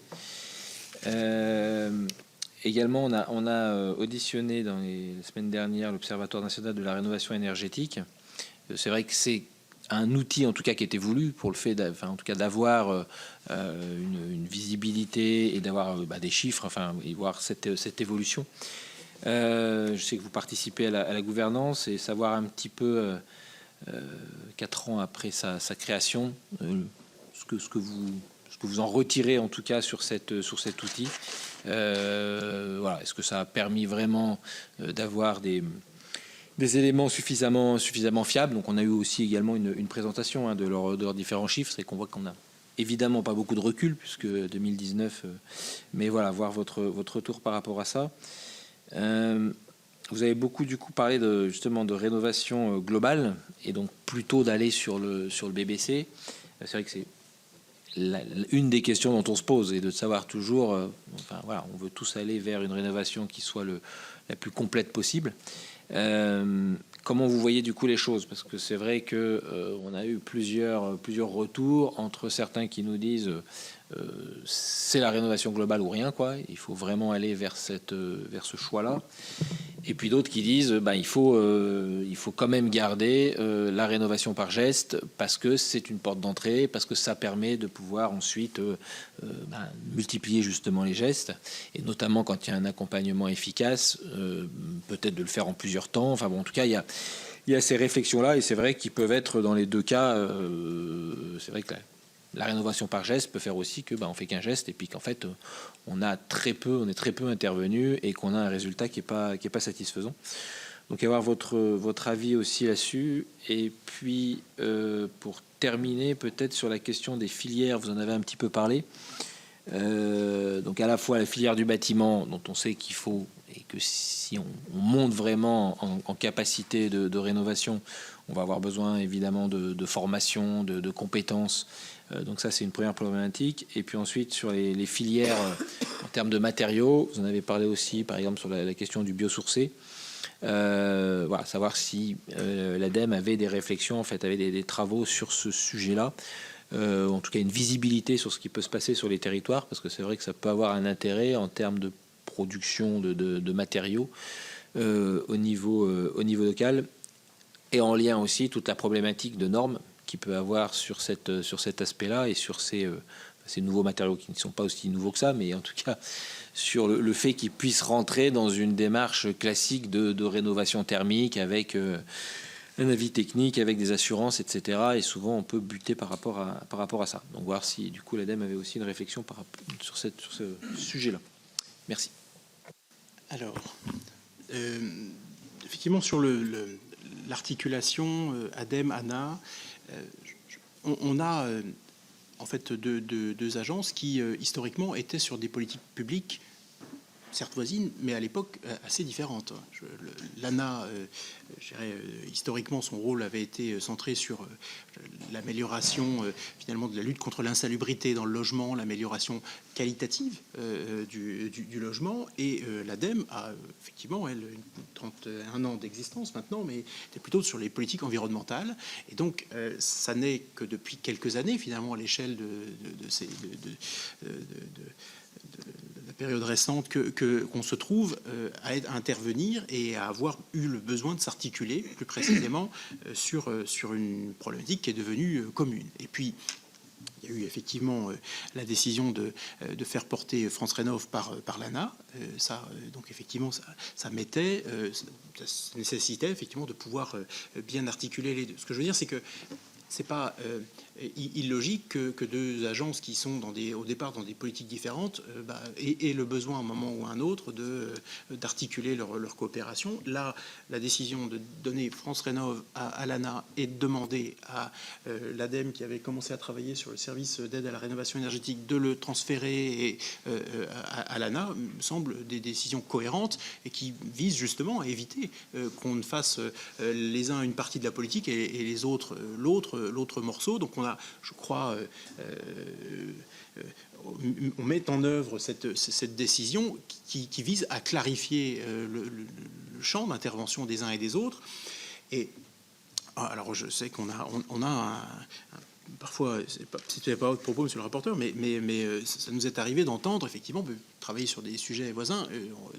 Également, on a auditionné dans les semaines dernières l'Observatoire national de la rénovation énergétique. C'est vrai que c'est un outil, en tout cas, qui était voulu pour le fait, en tout cas, d'avoir une visibilité et d'avoir des chiffres, et voir cette évolution. Je sais que vous participez à la gouvernance et savoir un petit peu, 4 ans après sa création, ce que vous en retirez, en tout cas, sur cet outil. Voilà, est-ce que ça a permis vraiment d'avoir des éléments suffisamment fiables? Donc on a eu aussi également une présentation de leurs différents chiffres. C'est qu'on voit qu'on a évidemment pas beaucoup de recul puisque 2019, mais voilà, voir votre retour par rapport à ça. Vous avez beaucoup du coup parlé justement de rénovation globale et donc plutôt d'aller sur le BBC. C'est vrai que c'est une des questions dont on se pose et de savoir toujours, on veut tous aller vers une rénovation qui soit la plus complète possible. Comment vous voyez du coup les choses? Parce que c'est vrai que on a eu plusieurs retours entre certains qui nous disent c'est la rénovation globale ou rien, quoi. Il faut vraiment aller vers ce choix-là. Et puis d'autres qui disent il faut quand même garder la rénovation par geste parce que c'est une porte d'entrée, parce que ça permet de pouvoir ensuite multiplier justement les gestes et notamment quand il y a un accompagnement efficace, peut-être de le faire en plusieurs temps. Enfin bon, en tout cas il y a ces réflexions-là et c'est vrai qu'ils peuvent être dans les deux cas. C'est vrai que la rénovation par geste peut faire aussi que on fait qu'un geste et puis qu'en fait on est très peu intervenu et qu'on a un résultat qui est pas satisfaisant. Donc avoir votre avis aussi là-dessus. Et puis pour terminer peut-être sur la question des filières, vous en avez un petit peu parlé. Donc à la fois la filière du bâtiment dont on sait qu'il faut et que si on monte vraiment en capacité de rénovation, on va avoir besoin évidemment de formation, de compétences. Donc ça c'est une première problématique. Et puis ensuite sur les filières en termes de matériaux, vous en avez parlé aussi par exemple sur la question du biosourcé. Voilà, savoir si l'ADEME avait des réflexions, en fait avait des travaux sur ce sujet-là. En tout cas une visibilité sur ce qui peut se passer sur les territoires, parce que c'est vrai que ça peut avoir un intérêt en termes de production de matériaux au niveau local, et en lien aussi toute la problématique de normes qui peut avoir sur cet aspect-là et sur ces nouveaux matériaux qui ne sont pas aussi nouveaux que ça, mais en tout cas sur le fait qu'ils puissent rentrer dans une démarche classique de rénovation thermique avec un avis technique, avec des assurances, etc. Et souvent, on peut buter par rapport à ça. Donc, voir si, du coup, l'ADEME avait aussi une réflexion sur ce sujet-là. Merci. Alors, effectivement, sur l'articulation ADEME-ANA, on a en fait deux agences qui, historiquement, étaient sur des politiques publiques certes voisines, mais à l'époque assez différentes. L'ANA, historiquement, son rôle avait été centré sur l'amélioration finalement de la lutte contre l'insalubrité dans le logement, l'amélioration qualitative du logement. Et l'ADEME a effectivement, elle, 31 ans d'existence maintenant, mais était plutôt sur les politiques environnementales. Et donc, ça n'est que depuis quelques années, finalement, à l'échelle de la période récente qu'on se trouve à intervenir et à avoir eu le besoin de s'articuler plus précisément sur une problématique qui est devenue commune. Et puis, il y a eu effectivement la décision de faire porter France Rénov par l'ANA. Donc effectivement, ça nécessitait effectivement de pouvoir bien articuler les deux. Ce que je veux dire, c'est que c'est pas illogique que deux agences qui sont au départ dans des politiques différentes aient le besoin à un moment ou à un autre d'articuler leur coopération. Là, la décision de donner France Rénov à l'ANA et de demander à l'ADEME, qui avait commencé à travailler sur le service d'aide à la rénovation énergétique, de le transférer à l'ANA, me semble des décisions cohérentes et qui visent justement à éviter qu'on ne fasse les uns une partie de la politique et les autres l'autre morceau. Donc on a, je crois, on met en œuvre cette décision qui vise à clarifier le champ d'intervention des uns et des autres. Et alors je sais qu'on a parfois, c'était pas votre propos, monsieur le rapporteur, mais ça nous est arrivé d'entendre effectivement travailler sur des sujets voisins,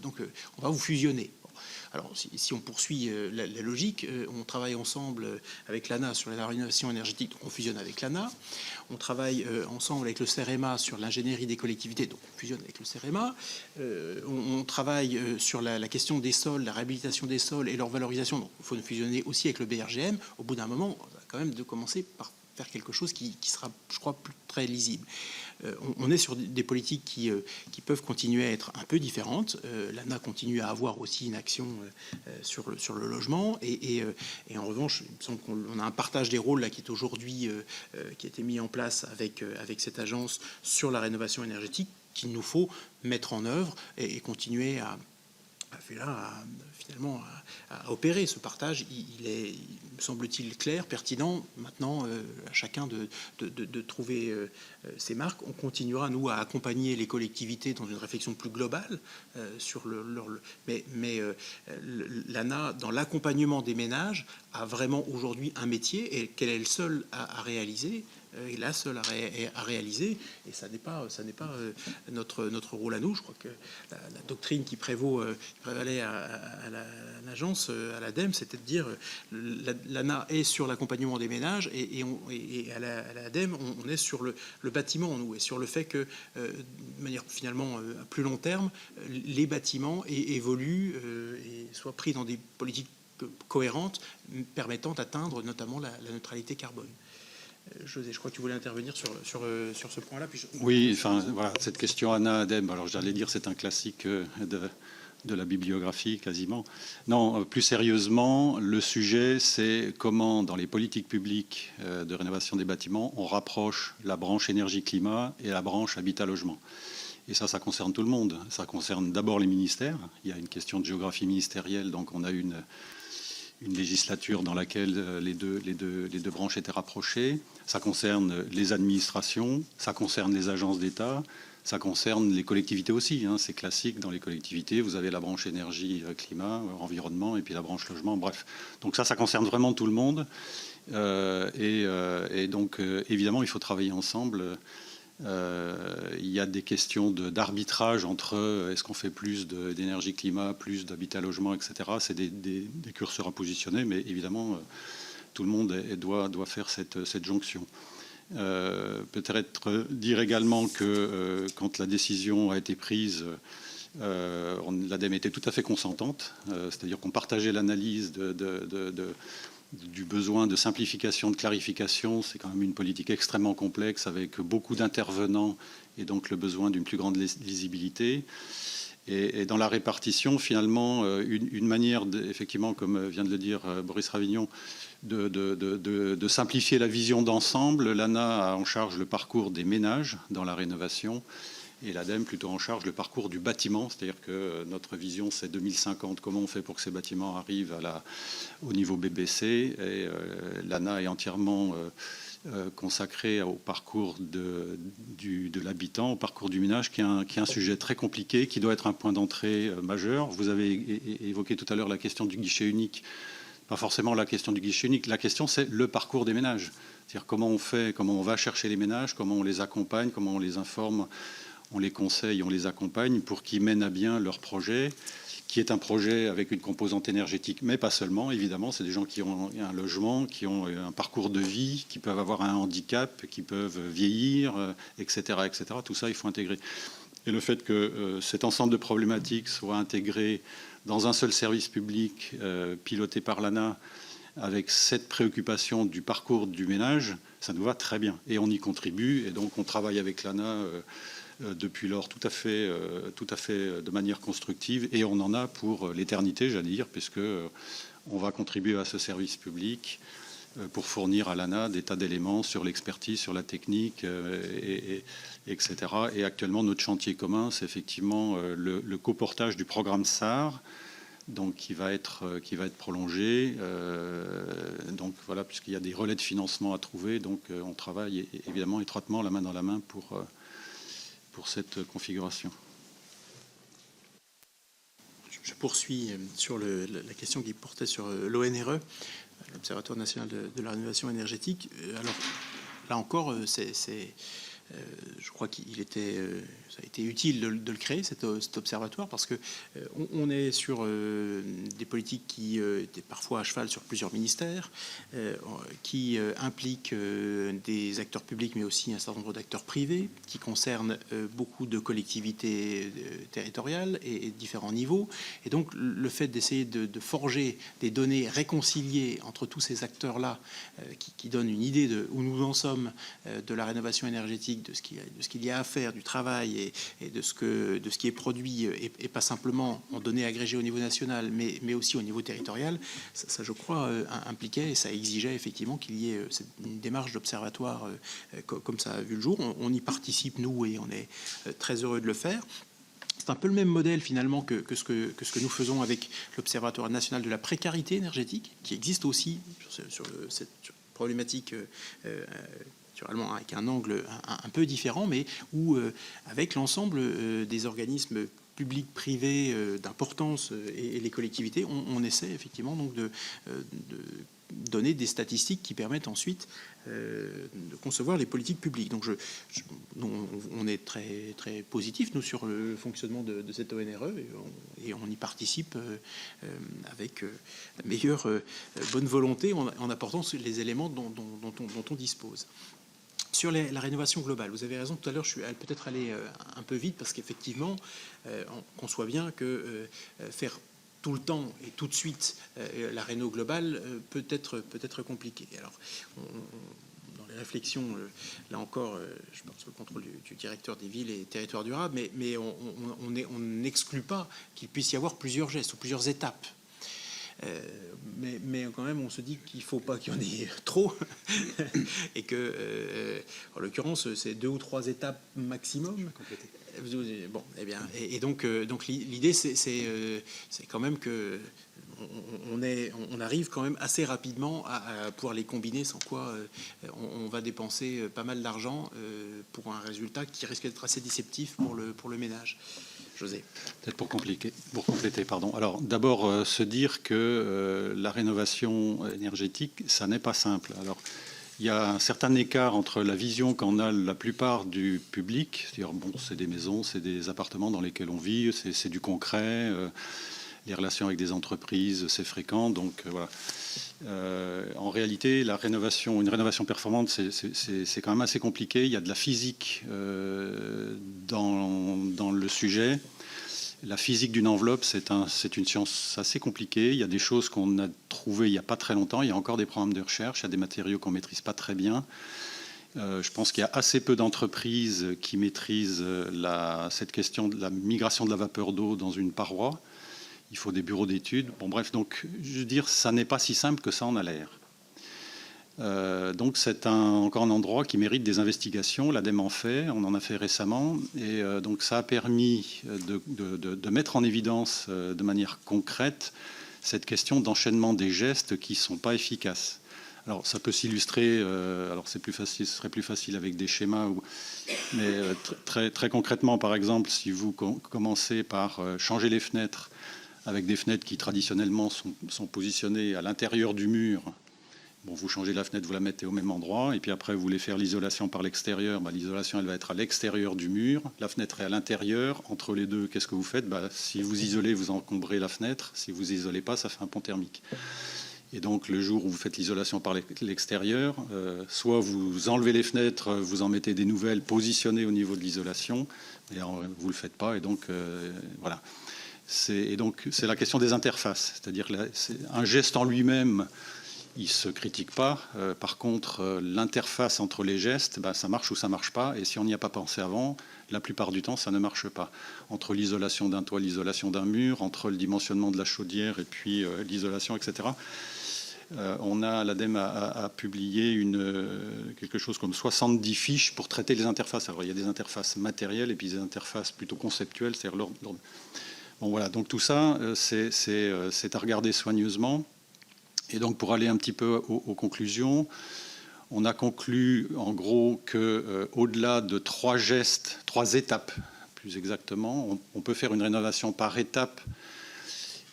donc on va vous fusionner. Alors, si on poursuit la logique, on travaille ensemble avec l'ANA sur la rénovation énergétique, donc on fusionne avec l'ANA. On travaille ensemble avec le CEREMA sur l'ingénierie des collectivités, donc on fusionne avec le CEREMA. On travaille sur la question des sols, la réhabilitation des sols et leur valorisation, donc il faut fusionner aussi avec le BRGM. Au bout d'un moment, on va quand même de commencer par faire quelque chose qui sera, je crois, très lisible. On est sur des politiques qui peuvent continuer à être un peu différentes. L'ANA continue à avoir aussi une action sur le logement et en revanche, il me semble qu'on a un partage des rôles là qui est aujourd'hui qui a été mis en place avec cette agence sur la rénovation énergétique qu'il nous faut mettre en œuvre et continuer à finalement à opérer. Ce partage, il est, me semble-t-il, clair, pertinent. Maintenant, à chacun de trouver ses marques. On continuera, nous, à accompagner les collectivités dans une réflexion plus globale sur mais l'ANA, dans l'accompagnement des ménages, a vraiment aujourd'hui un métier et qu'elle est le seul à réaliser. Et la seule à réaliser, et ça n'est pas notre rôle à nous. Je crois que la doctrine qui prévalait à l'agence, à l'ADEME, c'était de dire l'ANA est sur l'accompagnement des ménages et à l'ADEME, on est sur le bâtiment, nous, et sur le fait que, de manière finalement à plus long terme, les bâtiments évoluent et soient pris dans des politiques cohérentes permettant d'atteindre notamment la neutralité carbone. José, je crois que tu voulais intervenir sur ce point-là. Oui, enfin, voilà, cette question ANA-ADEME, alors j'allais dire c'est un classique de la bibliographie quasiment. Non, plus sérieusement, le sujet, c'est comment, dans les politiques publiques de rénovation des bâtiments, on rapproche la branche énergie-climat et la branche habitat-logement. Et ça concerne tout le monde. Ça concerne d'abord les ministères. Il y a une question de géographie ministérielle, donc on a une législature dans laquelle les deux branches étaient rapprochées. Ça concerne les administrations, ça concerne les agences d'État, ça concerne les collectivités aussi. C'est classique dans les collectivités. Vous avez la branche énergie, climat, environnement, et puis la branche logement. Bref, donc ça concerne vraiment tout le monde. Et donc, évidemment, il faut travailler ensemble. Il y a des questions d'arbitrage entre est-ce qu'on fait plus d'énergie climat, plus d'habitat logement, etc. C'est des curseurs à positionner, mais évidemment, tout le monde doit faire cette jonction. Peut-être dire également que quand la décision a été prise, l'ADEME était tout à fait consentante, c'est-à-dire qu'on partageait l'analyse du besoin de simplification, de clarification. C'est quand même une politique extrêmement complexe avec beaucoup d'intervenants et donc le besoin d'une plus grande lisibilité. Et dans la répartition, finalement, une manière, effectivement, comme vient de le dire Boris Ravignon, de simplifier la vision d'ensemble. L'ANA a en charge le parcours des ménages dans la rénovation et l'ADEME plutôt en charge le parcours du bâtiment, c'est-à-dire que notre vision c'est 2050, comment on fait pour que ces bâtiments arrivent au niveau BBC, et l'ANA est entièrement consacré au parcours de l'habitant, au parcours du ménage, qui est un sujet très compliqué, qui doit être un point d'entrée majeur. Vous avez évoqué tout à l'heure la question du guichet unique. Pas forcément la question du guichet unique, la question c'est le parcours des ménages. C'est-à-dire comment on va chercher les ménages, comment on les accompagne, comment on les informe on les conseille, on les accompagne pour qu'ils mènent à bien leur projet, qui est un projet avec une composante énergétique, mais pas seulement, évidemment. C'est des gens qui ont un logement, qui ont un parcours de vie, qui peuvent avoir un handicap, qui peuvent vieillir, etc., etc. Tout ça, il faut intégrer. Et le fait que cet ensemble de problématiques soit intégré dans un seul service public piloté par l'ANA, avec cette préoccupation du parcours du ménage, ça nous va très bien. Et on y contribue, et donc on travaille avec l'ANA depuis lors tout à fait de manière constructive, et on en a pour l'éternité, j'allais dire, puisque on va contribuer à ce service public pour fournir à l'ANA des tas d'éléments sur l'expertise, sur la technique, etc. Et actuellement, notre chantier commun, c'est effectivement le coportage du programme SAR, donc qui va être prolongé. Donc voilà, puisqu'il y a des relais de financement à trouver, donc on travaille évidemment étroitement, la main dans la main, pour cette configuration. Je poursuis sur la question qui portait sur l'ONRE, l'Observatoire national de la rénovation énergétique. Alors là encore, je crois qu'il était, ça a été utile de le créer, cet observatoire, parce que on est sur des politiques qui étaient parfois à cheval sur plusieurs ministères, qui impliquent des acteurs publics, mais aussi un certain nombre d'acteurs privés, qui concernent beaucoup de collectivités territoriales et différents niveaux. Et donc, le fait d'essayer de forger des données réconciliées entre tous ces acteurs-là, qui donnent une idée de où nous en sommes, de la rénovation énergétique, de ce qu'il y a à faire, du travail et de ce qui est produit, et pas simplement en données agrégées au niveau national, mais aussi au niveau territorial, ça je crois, impliquait et ça exigeait effectivement qu'il y ait une démarche d'observatoire comme ça a vu le jour. On y participe, nous, et on est très heureux de le faire. C'est un peu le même modèle finalement que ce que nous faisons avec l'Observatoire national de la précarité énergétique, qui existe aussi sur cette problématique naturellement avec un angle un peu différent, mais où avec l'ensemble des organismes publics, privés d'importance et les collectivités, on essaie effectivement donc de donner des statistiques qui permettent ensuite de concevoir les politiques publiques. Donc on est très, très positif, nous, sur le fonctionnement de cette ONRE, et on y participe avec la meilleure bonne volonté en apportant les éléments dont on dispose. Sur la rénovation globale, vous avez raison, tout à l'heure, je suis peut-être allé un peu vite, parce qu'effectivement, on conçoit bien que faire tout le temps et tout de suite la réno globale peut être compliqué. Alors, dans les réflexions, là encore, je pense sous le contrôle du directeur des villes et territoires durables, mais on n'exclut pas qu'il puisse y avoir plusieurs gestes ou plusieurs étapes. Mais quand même, on se dit qu'il ne faut pas qu'il y en ait trop et que, en l'occurrence, c'est 2 ou 3 étapes maximum. Bon, eh bien, et donc l'idée, c'est quand même que on arrive quand même assez rapidement à pouvoir les combiner, sans quoi on va dépenser pas mal d'argent pour un résultat qui risque d'être assez déceptif pour le ménage. José. Peut-être pour compléter, pardon. Alors d'abord, se dire que la rénovation énergétique, ça n'est pas simple. Alors il y a un certain écart entre la vision qu'en a la plupart du public, c'est-à-dire bon, c'est des maisons, c'est des appartements dans lesquels on vit, c'est du concret, les relations avec des entreprises, c'est fréquent, donc voilà. En réalité, une rénovation performante, c'est quand même assez compliqué. Il y a de la physique dans le sujet. La physique d'une enveloppe, c'est une science assez compliquée. Il y a des choses qu'on a trouvées il n'y a pas très longtemps. Il y a encore des programmes de recherche. Il y a des matériaux qu'on ne maîtrise pas très bien. Je pense qu'il y a assez peu d'entreprises qui maîtrisent cette question de la migration de la vapeur d'eau dans une paroi. Il faut des bureaux d'études. Bon, bref, donc, je veux dire, ça n'est pas si simple que ça en a l'air. Donc, c'est encore un endroit qui mérite des investigations. L'ADEME en fait, on en a fait récemment. Et donc, ça a permis de mettre en évidence de manière concrète cette question d'enchaînement des gestes qui ne sont pas efficaces. Alors, ça peut s'illustrer, alors ce serait plus facile avec des schémas, mais très, très concrètement, par exemple, si vous commencez par changer les fenêtres, avec des fenêtres qui traditionnellement sont positionnées à l'intérieur du mur Bon, vous changez la fenêtre, vous la mettez au même endroit, et puis après, vous voulez faire l'isolation par l'extérieur. L'isolation, elle va être à l'extérieur du mur. La fenêtre est à l'intérieur. Entre les deux, qu'est-ce que vous faites? Si vous isolez, vous encombrez la fenêtre. Si vous isolez pas, ça fait un pont thermique. Et donc, le jour où vous faites l'isolation par l'extérieur, soit vous enlevez les fenêtres, vous en mettez des nouvelles positionnées au niveau de l'isolation, et vous le faites pas. Et donc, voilà. C'est la question des interfaces. C'est-à-dire un geste en lui-même, il ne se critique pas. Par contre, l'interface entre les gestes, ça marche ou ça ne marche pas. Et si on n'y a pas pensé avant, la plupart du temps, ça ne marche pas. Entre l'isolation d'un toit, l'isolation d'un mur, entre le dimensionnement de la chaudière et puis l'isolation, etc. L'ADEME a publié quelque chose comme 70 fiches pour traiter les interfaces. Alors, il y a des interfaces matérielles et puis des interfaces plutôt conceptuelles. C'est-à-dire bon, voilà, donc tout ça, c'est à regarder soigneusement. Et donc, pour aller un petit peu aux conclusions, on a conclu en gros qu'au-delà de 3 gestes, 3 étapes plus exactement, on peut faire une rénovation par étape,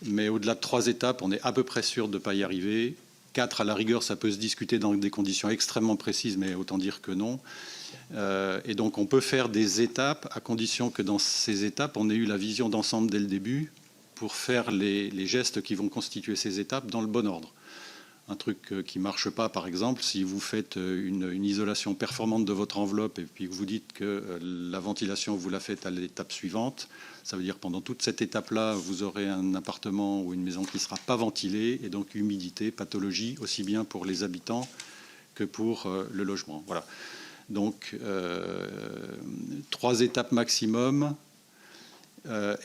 mais au-delà de 3 étapes, on est à peu près sûr de ne pas y arriver. 4, à la rigueur, ça peut se discuter dans des conditions extrêmement précises, mais autant dire que non. Et donc, on peut faire des étapes à condition que dans ces étapes, on ait eu la vision d'ensemble dès le début pour faire les gestes qui vont constituer ces étapes dans le bon ordre. Un truc qui ne marche pas, par exemple, si vous faites une isolation performante de votre enveloppe et puis que vous dites que la ventilation, vous la faites à l'étape suivante, ça veut dire que pendant toute cette étape-là, vous aurez un appartement ou une maison qui ne sera pas ventilée, et donc humidité, pathologie, aussi bien pour les habitants que pour le logement. Voilà. Donc, 3 étapes maximum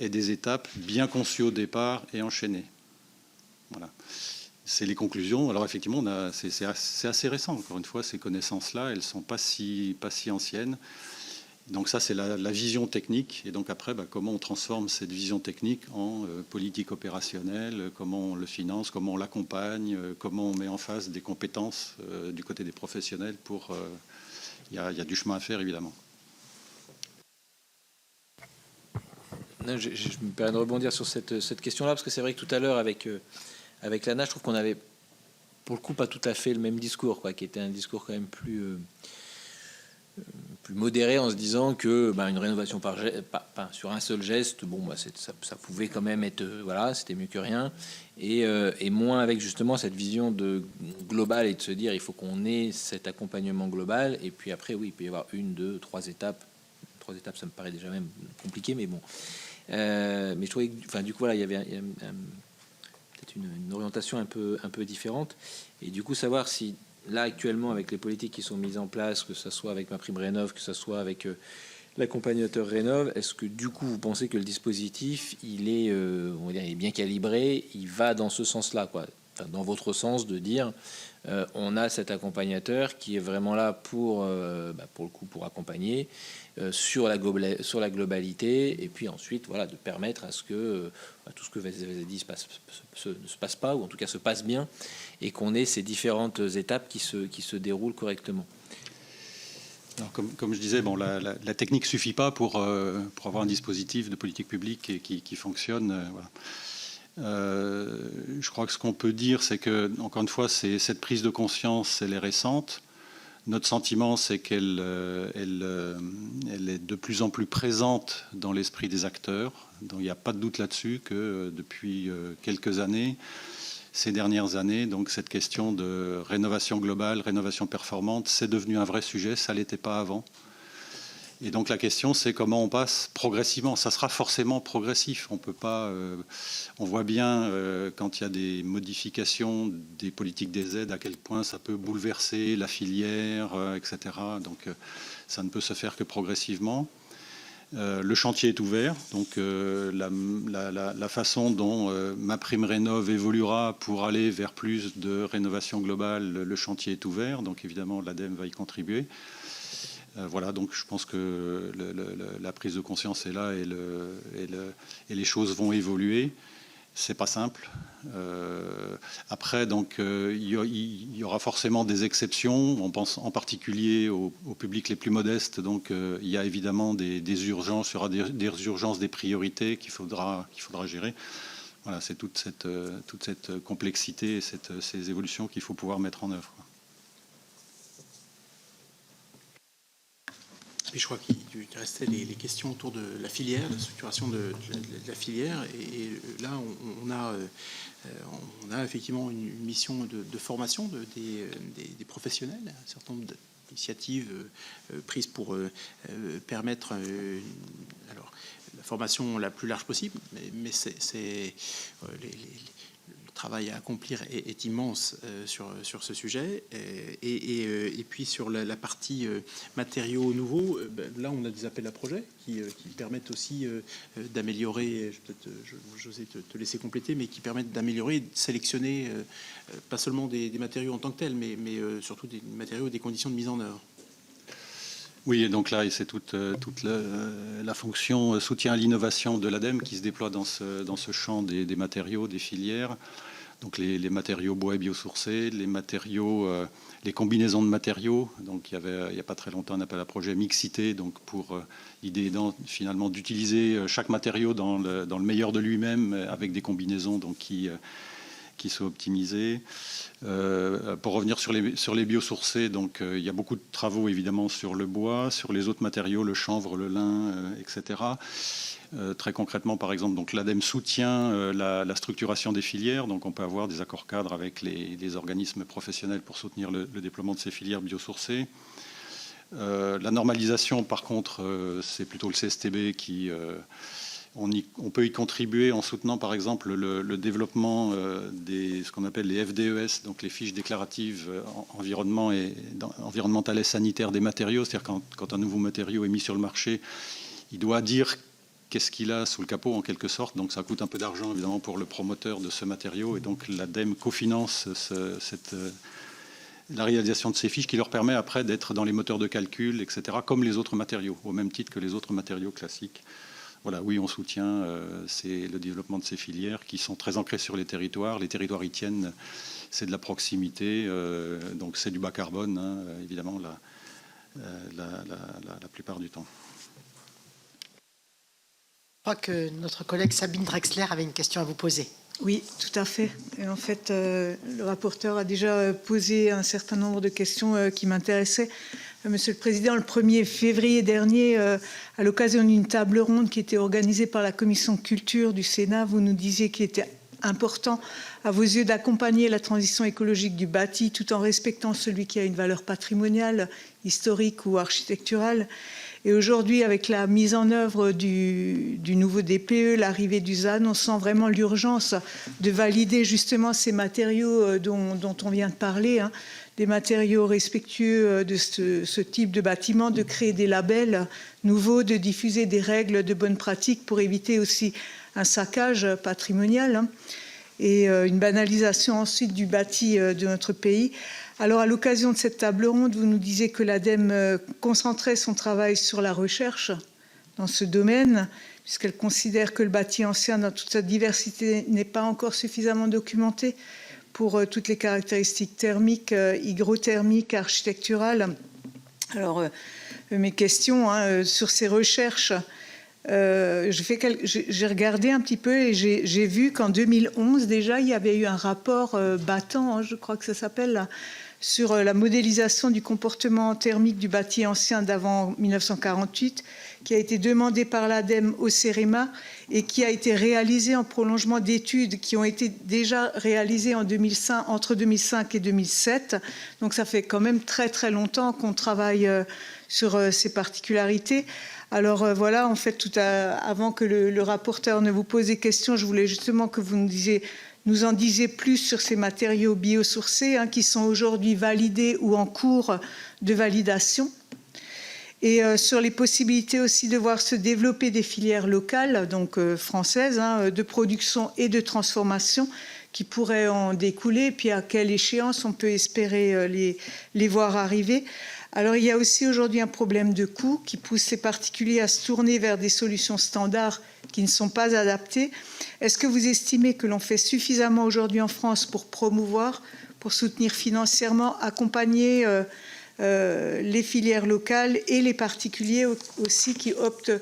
et des étapes bien conçues au départ et enchaînées. Voilà. C'est les conclusions. Alors effectivement, c'est assez récent. Encore une fois, ces connaissances-là, elles ne sont pas si anciennes. Donc ça, c'est la vision technique. Et donc après, comment on transforme cette vision technique en politique opérationnelle, comment on le finance, comment on l'accompagne, comment on met en face des compétences du côté des professionnels pour... Il y a du chemin à faire, évidemment. Je me permets de rebondir sur cette question-là, parce que c'est vrai que tout à l'heure, avec l'ANA, je trouve qu'on avait, pour le coup, pas tout à fait le même discours, qui était un discours quand même plus modéré, en se disant que une rénovation sur un seul geste, ça pouvait quand même être, c'était mieux que rien, et moins avec justement cette vision globale et de se dire il faut qu'on ait cet accompagnement global, et puis après, oui, il peut y avoir 1, 2, 3 étapes. 3 étapes, ça me paraît déjà même compliqué, mais bon. Mais je trouvais que, du coup, voilà, il y avait peut-être une orientation un peu différente, et du coup savoir si là actuellement avec les politiques qui sont mises en place, que ce soit avec MaPrimeRénov', que ce soit avec l'accompagnateur Rénov', est-ce que du coup vous pensez que le dispositif il est bien calibré, il va dans ce sens-là, dans votre sens de dire on a cet accompagnateur qui est vraiment là pour le coup pour accompagner sur la globalité, et puis ensuite de permettre à ce que tout ce que vous avez dit ne se passe pas, ou en tout cas se passe bien, et qu'on ait ces différentes étapes qui se déroulent correctement. Alors, comme je disais, la technique suffit pas pour avoir un dispositif de politique publique qui fonctionne. Je crois que ce qu'on peut dire, c'est que, encore une fois, cette prise de conscience, elle est récente. Notre sentiment, c'est qu'elle est de plus en plus présente dans l'esprit des acteurs. Donc, il n'y a pas de doute là-dessus que depuis quelques années, ces dernières années, donc cette question de rénovation globale, rénovation performante, c'est devenu un vrai sujet. Ça ne l'était pas avant. Et donc la question, c'est comment on passe progressivement. Ça sera forcément progressif. On peut pas. On voit bien quand il y a des modifications des politiques des aides, à quel point ça peut bouleverser la filière, etc. Donc ça ne peut se faire que progressivement. Le chantier est ouvert. Donc la façon dont MaPrimeRénov' évoluera pour aller vers plus de rénovation globale, le chantier est ouvert. Donc évidemment, l'ADEME va y contribuer. Voilà, donc je pense que la prise de conscience est là, et les choses vont évoluer. C'est pas simple. Après, donc, il y aura forcément des exceptions. On pense en particulier aux publics les plus modestes. Donc, il y a évidemment des urgences. Il y aura des urgences, des priorités qu'il faudra gérer. Voilà, c'est toute cette complexité et ces évolutions qu'il faut pouvoir mettre en œuvre. Et je crois qu'il restait les questions autour de la filière, la structuration de la filière. Et là, on a effectivement une mission de formation des professionnels, un certain nombre d'initiatives prises pour permettre la formation la plus large possible. Mais le travail à accomplir est immense sur ce sujet. Et puis sur la partie matériaux nouveaux, là on a des appels à projets qui permettent aussi d'améliorer, José te laisser compléter, mais qui permettent d'améliorer, de sélectionner pas seulement des matériaux en tant que tels, mais surtout des matériaux et des conditions de mise en œuvre. Oui, et donc là, c'est toute la fonction soutien à l'innovation de l'ADEME qui se déploie dans ce champ des matériaux, des filières. Donc les matériaux bois et biosourcés, les combinaisons de matériaux. Donc il n'y a pas très longtemps un appel à projet mixité, donc pour l'idée finalement d'utiliser chaque matériau dans le meilleur de lui-même avec des combinaisons donc qui soient optimisées. Pour revenir sur les biosourcés, donc il y a beaucoup de travaux évidemment sur le bois, sur les autres matériaux, le chanvre, le lin, etc. Très concrètement, par exemple, donc l'ADEME soutient la structuration des filières. Donc on peut avoir des accords cadres avec les organismes professionnels pour soutenir le déploiement de ces filières biosourcées. La normalisation, par contre, c'est plutôt le CSTB qui... On peut y contribuer en soutenant par exemple le développement ce qu'on appelle les FDES, donc les fiches déclaratives environnementales et sanitaires des matériaux. C'est-à-dire quand un nouveau matériau est mis sur le marché, il doit dire qu'est-ce qu'il a sous le capot en quelque sorte. Donc ça coûte un peu d'argent évidemment pour le promoteur de ce matériau. Et donc l'ADEME cofinance la réalisation de ces fiches qui leur permet après d'être dans les moteurs de calcul, etc., comme les autres matériaux, au même titre que les autres matériaux classiques. Voilà, oui, on soutient le développement de ces filières qui sont très ancrées sur les territoires. Les territoires y tiennent, c'est de la proximité, donc c'est du bas carbone, hein, évidemment, la plupart du temps. Je crois que notre collègue Sabine Drexler avait une question à vous poser. Oui, tout à fait. Et en fait, le rapporteur a déjà posé un certain nombre de questions qui m'intéressaient. Monsieur le Président, le 1er février dernier, à l'occasion d'une table ronde qui était organisée par la Commission culture du Sénat, vous nous disiez qu'il était important à vos yeux d'accompagner la transition écologique du bâti tout en respectant celui qui a une valeur patrimoniale, historique ou architecturale. Et aujourd'hui, avec la mise en œuvre du nouveau DPE, l'arrivée du ZAN, on sent vraiment l'urgence de valider justement ces matériaux dont on vient de parler, hein, des matériaux respectueux de ce type de bâtiment, de créer des labels nouveaux, de diffuser des règles de bonne pratique pour éviter aussi un saccage patrimonial, hein, et une banalisation ensuite du bâti de notre pays. Alors, à l'occasion de cette table ronde, vous nous disiez que l'ADEME concentrait son travail sur la recherche dans ce domaine, puisqu'elle considère que le bâti ancien, dans toute sa diversité, n'est pas encore suffisamment documenté pour toutes les caractéristiques thermiques, hygrothermiques, architecturales. Alors, mes questions sur ces recherches, j'ai regardé un petit peu et j'ai vu qu'en 2011, déjà, il y avait eu un rapport battant, hein, je crois que ça s'appelle, là, sur la modélisation du comportement thermique du bâti ancien d'avant 1948, qui a été demandé par l'ADEME au CEREMA et qui a été réalisé en prolongement d'études qui ont été déjà réalisées entre 2005 et 2007. Donc ça fait quand même très très longtemps qu'on travaille sur ces particularités. Alors voilà, en fait, avant que le rapporteur ne vous pose des questions, je voulais justement que vous nous en disiez plus sur ces matériaux biosourcés qui sont aujourd'hui validés ou en cours de validation. Et sur les possibilités aussi de voir se développer des filières locales, donc françaises, de production et de transformation qui pourraient en découler, et puis à quelle échéance on peut espérer les voir arriver. Alors il y a aussi aujourd'hui un problème de coût qui pousse ces particuliers à se tourner vers des solutions standards qui ne sont pas adaptées. Est-ce que vous estimez que l'on fait suffisamment aujourd'hui en France pour promouvoir, pour soutenir financièrement, accompagner les filières locales et les particuliers aussi qui optent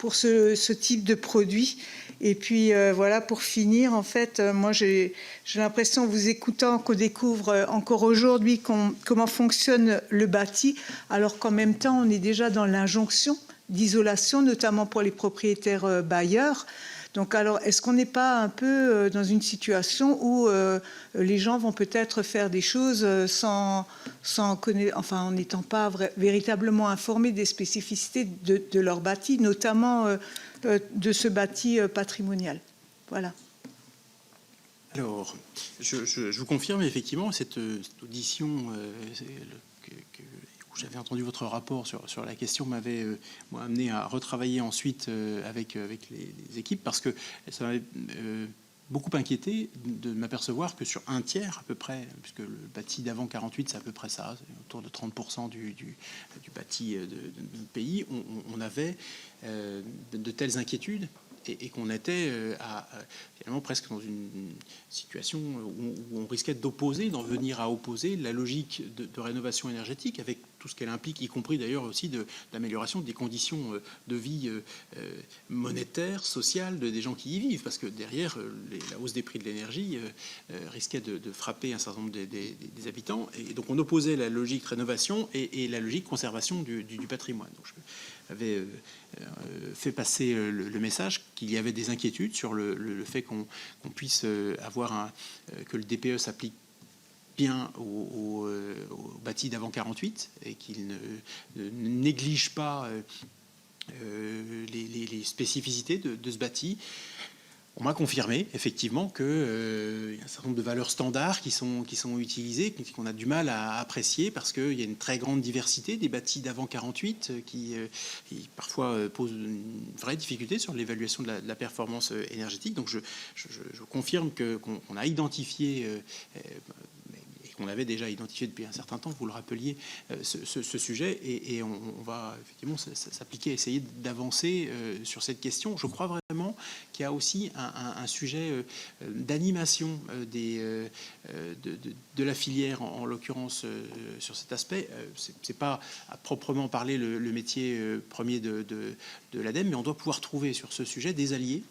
pour ce type de produit. Et puis voilà, pour finir, en fait, moi j'ai l'impression, en vous écoutant, qu'on découvre encore aujourd'hui comment fonctionne le bâti, alors qu'en même temps on est déjà dans l'injonction d'isolation, notamment pour les propriétaires bailleurs. Donc alors, est-ce qu'on n'est pas un peu dans une situation où les gens vont peut-être faire des choses sans connaître, enfin, en n'étant pas véritablement informés des spécificités de leur bâti, notamment de ce bâti patrimonial? Voilà. Alors, je vous confirme effectivement cette audition où j'avais entendu votre rapport sur la question m'avait amené à retravailler ensuite avec les équipes, parce que ça m'avait beaucoup inquiété de m'apercevoir que sur un tiers à peu près, puisque le bâti d'avant 48 c'est à peu près ça, c'est autour de 30% du bâti de notre pays, on avait de telles inquiétudes. Et qu'on était finalement presque dans une situation où on risquait d'en venir à opposer la logique de rénovation énergétique avec tout ce qu'elle implique, y compris d'ailleurs aussi d'amélioration des conditions de vie monétaire, sociale des gens qui y vivent, parce que derrière la hausse des prix de l'énergie risquait de frapper un certain nombre des habitants, et donc on opposait la logique rénovation et la logique conservation du patrimoine. Donc j'avais fait passer le message qu'il y avait des inquiétudes sur le fait qu'on puisse avoir que le DPE s'applique bien au bâti d'avant 48 et qu'il ne néglige pas les spécificités de ce bâti. On m'a confirmé effectivement qu'il y a un certain nombre de valeurs standards qui sont utilisées, qu'on a du mal à apprécier parce qu'il y a une très grande diversité des bâtis d'avant 48 qui parfois posent une vraie difficulté sur l'évaluation de la performance énergétique. Donc je confirme qu'on a identifié qu'on avait déjà identifié depuis un certain temps, vous le rappeliez, ce sujet, et on va effectivement s'appliquer à essayer d'avancer sur cette question. Je crois vraiment qu'il y a aussi un sujet d'animation de la filière, en l'occurrence sur cet aspect. C'est pas à proprement parler le métier premier de l'ADEME, mais on doit pouvoir trouver sur ce sujet des alliés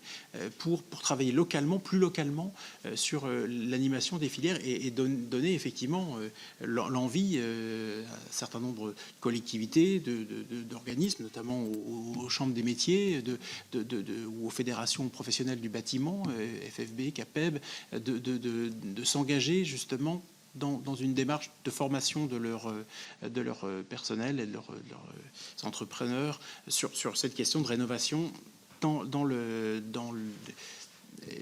pour travailler localement, plus localement, sur l'animation des filières et donner effectivement l'envie à un certain nombre de collectivités, d'organismes, notamment aux chambres des métiers ou aux fédérations professionnelles du bâtiment, FFB, CAPEB, de s'engager justement dans une démarche de formation de leur personnel et de leurs entrepreneurs sur cette question de rénovation dans le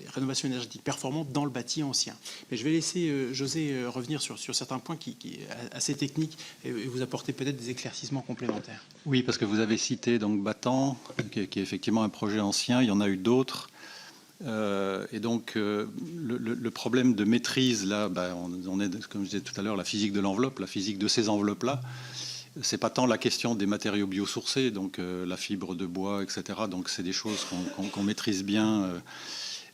rénovation énergétique performante dans le bâti ancien. Mais je vais laisser José revenir sur certains points qui est assez techniques et vous apporter peut-être des éclaircissements complémentaires. Oui, parce que vous avez cité donc Battant, qui est effectivement un projet ancien. Il y en a eu d'autres. Et donc le problème de maîtrise, là, on est, comme je disais tout à l'heure, la physique de l'enveloppe, la physique de ces enveloppes-là. C'est pas tant la question des matériaux biosourcés, donc la fibre de bois, etc. Donc c'est des choses qu'on maîtrise bien.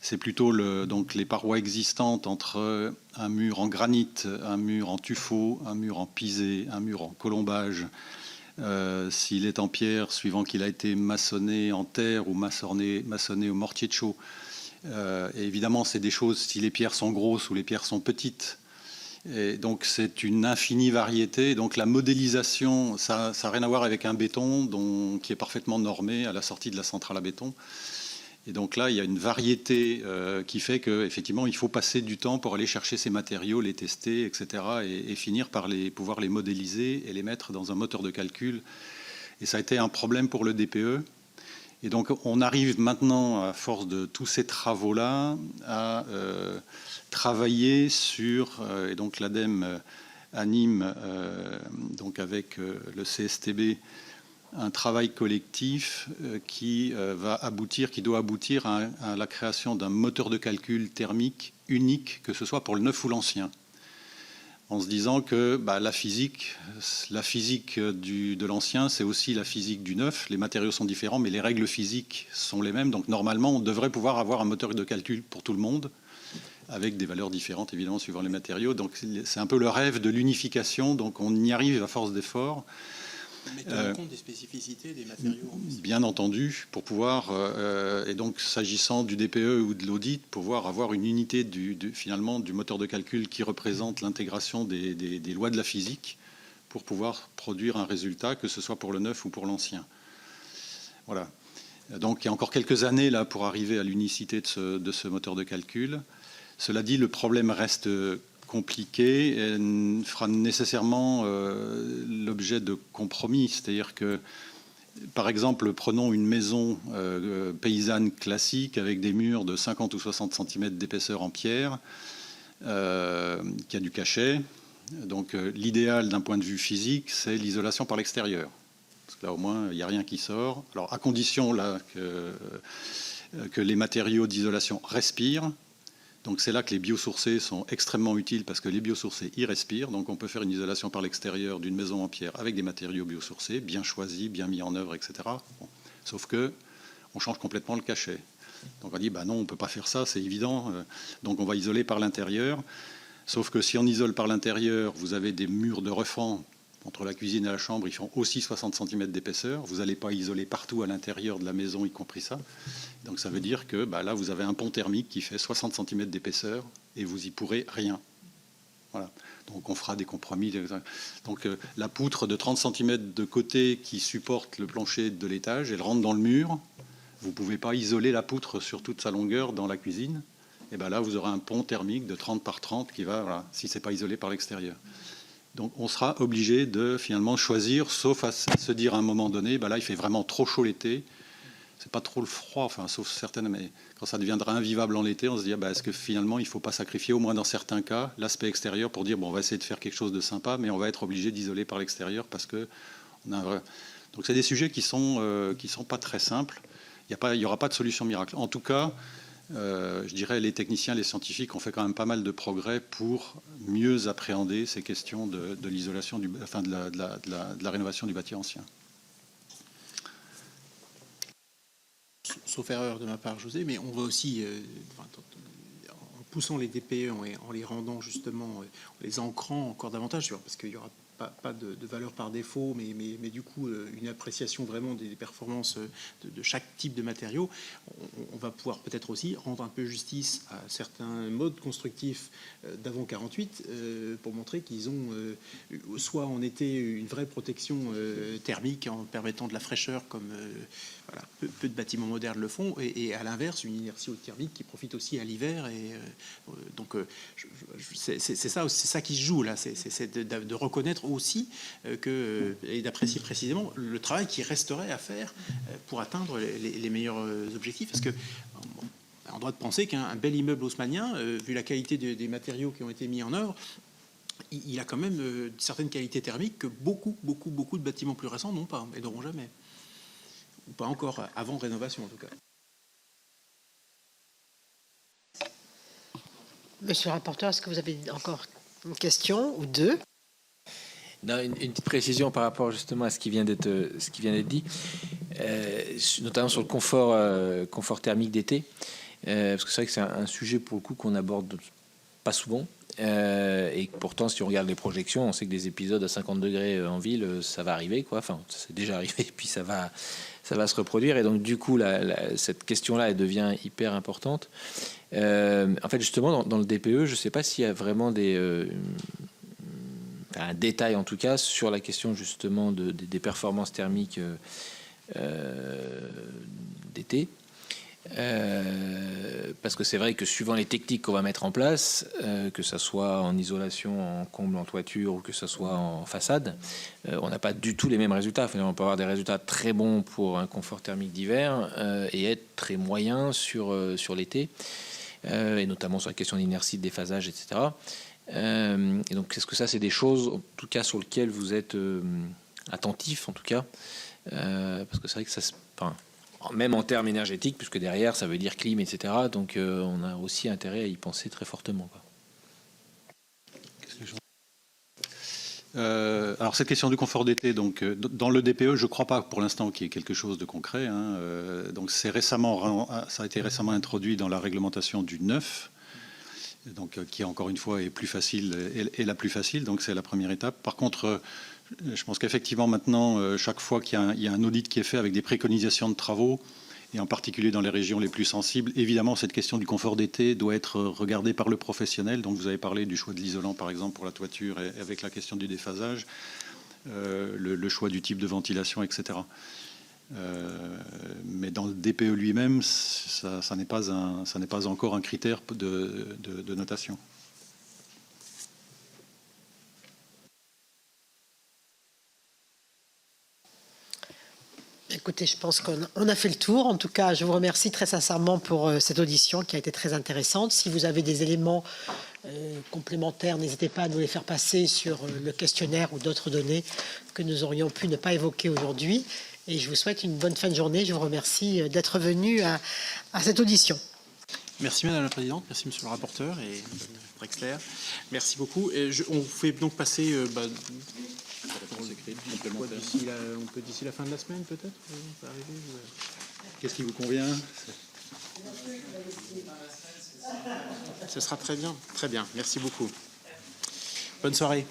C'est plutôt donc les parois existantes entre un mur en granit, un mur en tuffeau, un mur en pisé, un mur en colombage. S'il est en pierre, suivant qu'il a été maçonné en terre ou maçonné au mortier de chaux. Et évidemment, c'est des choses, si les pierres sont grosses ou les pierres sont petites. Et donc, c'est une infinie variété. Donc, la modélisation, ça n'a rien à voir avec un béton qui est parfaitement normé à la sortie de la centrale à béton. Et donc là, il y a une variété qui fait qu'effectivement, il faut passer du temps pour aller chercher ces matériaux, les tester, etc. et finir par pouvoir les modéliser et les mettre dans un moteur de calcul. Et ça a été un problème pour le DPE. Et donc, on arrive maintenant, à force de tous ces travaux-là, à travailler sur... et donc, l'ADEME anime, donc avec le CSTB, un travail collectif qui doit aboutir à la création d'un moteur de calcul thermique unique, que ce soit pour le neuf ou l'ancien, en se disant que la physique de l'ancien, c'est aussi la physique du neuf. Les matériaux sont différents, mais les règles physiques sont les mêmes. Donc normalement, on devrait pouvoir avoir un moteur de calcul pour tout le monde, avec des valeurs différentes, évidemment, suivant les matériaux. Donc c'est un peu le rêve de l'unification. Donc on y arrive à force d'efforts. Mais tenant compte des spécificités des matériaux. Bien entendu, pour pouvoir, et donc s'agissant du DPE ou de l'audit, pouvoir avoir une unité finalement du moteur de calcul qui représente l'intégration des lois de la physique pour pouvoir produire un résultat, que ce soit pour le neuf ou pour l'ancien. Voilà. Donc il y a encore quelques années là pour arriver à l'unicité de ce moteur de calcul. Cela dit, le problème reste compliqué et fera nécessairement l'objet de compromis. C'est-à-dire que, par exemple, prenons une maison paysanne classique avec des murs de 50 ou 60 cm d'épaisseur en pierre, qui a du cachet. Donc l'idéal d'un point de vue physique, c'est l'isolation par l'extérieur. Parce que là, au moins, il n'y a rien qui sort. Alors, à condition là, que les matériaux d'isolation respirent. Donc c'est là que les biosourcés sont extrêmement utiles parce que les biosourcés y respirent. Donc on peut faire une isolation par l'extérieur d'une maison en pierre avec des matériaux biosourcés, bien choisis, bien mis en œuvre, etc. Bon. Sauf que on change complètement le cachet. Donc on dit bah non, on ne peut pas faire ça, c'est évident. Donc on va isoler par l'intérieur. Sauf que si on isole par l'intérieur, vous avez des murs de refend entre la cuisine et la chambre, ils font aussi 60 cm d'épaisseur. Vous n'allez pas isoler partout à l'intérieur de la maison, y compris ça. Donc ça veut dire que bah, là, vous avez un pont thermique qui fait 60 cm d'épaisseur et vous y pourrez rien. Voilà. Donc on fera des compromis. Donc la poutre de 30 cm de côté qui supporte le plancher de l'étage, elle rentre dans le mur. Vous ne pouvez pas isoler la poutre sur toute sa longueur dans la cuisine. Et ben là, vous aurez un pont thermique de 30 par 30 qui va, voilà, si ce n'est pas isolé par l'extérieur. Donc on sera obligé de finalement choisir, sauf à se dire à un moment donné, bah là il fait vraiment trop chaud l'été, c'est pas trop le froid, enfin sauf certaines, mais quand ça deviendra invivable en l'été, on se dit bah, est-ce que finalement il ne faut pas sacrifier au moins dans certains cas l'aspect extérieur pour dire bon on va essayer de faire quelque chose de sympa, mais on va être obligé d'isoler par l'extérieur parce que on a un vrai... Donc c'est des sujets qui sont pas très simples. Il y aura pas de solution miracle. En tout cas. Je dirais les techniciens, les scientifiques ont fait quand même pas mal de progrès pour mieux appréhender ces questions de l'isolation, de la rénovation du bâti ancien. Sauf erreur de ma part, José, mais on va aussi, en poussant les DPE, en les rendant justement, en les ancrant encore davantage, parce qu'il y aura pas de valeur par défaut, mais du coup une appréciation vraiment des performances de chaque type de matériau. On va pouvoir peut-être aussi rendre un peu justice à certains modes constructifs d'avant 48 pour montrer qu'ils ont soit en été une vraie protection thermique en permettant de la fraîcheur comme voilà, peu de bâtiments modernes le font, et à l'inverse une inertie thermique qui profite aussi à l'hiver. Et donc c'est ça qui se joue là, c'est de reconnaître aussi et d'apprécier précisément le travail qui resterait à faire pour atteindre les meilleurs objectifs, parce que on a le droit de penser qu'un bel immeuble haussmannien, vu la qualité des matériaux qui ont été mis en œuvre, il a quand même certaines qualités thermiques que beaucoup de bâtiments plus récents n'ont pas et n'auront jamais, ou pas encore avant rénovation en tout cas. Monsieur le rapporteur, est-ce que vous avez encore une question ou deux? Non, une petite précision par rapport justement à ce qui vient d'être dit, notamment sur le confort thermique d'été, parce que c'est vrai que c'est un sujet pour le coup qu'on aborde pas souvent, et pourtant si on regarde les projections, on sait que des épisodes à 50 degrés en ville, ça va arriver, quoi. Enfin, c'est déjà arrivé, et puis ça va se reproduire, et donc du coup cette question-là elle devient hyper importante. En fait, justement, dans le DPE, je ne sais pas s'il y a vraiment un détail en tout cas sur la question justement des performances thermiques d'été, parce que c'est vrai que suivant les techniques qu'on va mettre en place, que ça soit en isolation, en comble, en toiture, ou que ça soit en façade, on n'a pas du tout les mêmes résultats. Finalement, on peut avoir des résultats très bons pour un confort thermique d'hiver et être très moyen sur l'été, et notamment sur la question d'inertie, de déphasage, etc. Et donc, est-ce que ça, c'est des choses, en tout cas, sur lesquelles vous êtes attentif, en tout cas, parce que c'est vrai que ça, même en termes énergétiques, puisque derrière, ça veut dire clim, etc. Donc, on a aussi intérêt à y penser très fortement, quoi. Alors cette question du confort d'été, donc dans le DPE, je ne crois pas pour l'instant qu'il y ait quelque chose de concret. Hein. Donc ça a été récemment introduit dans la réglementation du neuf. Donc, qui encore une fois est plus facile, est la plus facile, donc c'est la première étape. Par contre, Je pense qu'effectivement, maintenant, chaque fois qu'il y a un audit qui est fait avec des préconisations de travaux, et en particulier dans les régions les plus sensibles, évidemment, cette question du confort d'été doit être regardée par le professionnel. Donc, vous avez parlé du choix de l'isolant, par exemple, pour la toiture, et avec la question du déphasage, le choix du type de ventilation, etc. Mais dans le DPE lui-même, ça n'est pas encore un critère de notation. Écoutez, je pense qu'on a fait le tour. En tout cas, je vous remercie très sincèrement pour cette audition qui a été très intéressante. Si vous avez des éléments complémentaires, n'hésitez pas à nous les faire passer sur le questionnaire ou d'autres données que nous aurions pu ne pas évoquer aujourd'hui. Et je vous souhaite une bonne fin de journée. Je vous remercie d'être venu à cette audition. Merci Madame la Présidente, merci Monsieur le rapporteur et Madame Drexler. Merci beaucoup. Et on vous fait donc passer... on peut d'ici la fin de la semaine peut-être Qu'est-ce qui vous convient? Ce sera très bien, très bien. Merci beaucoup. Bonne soirée.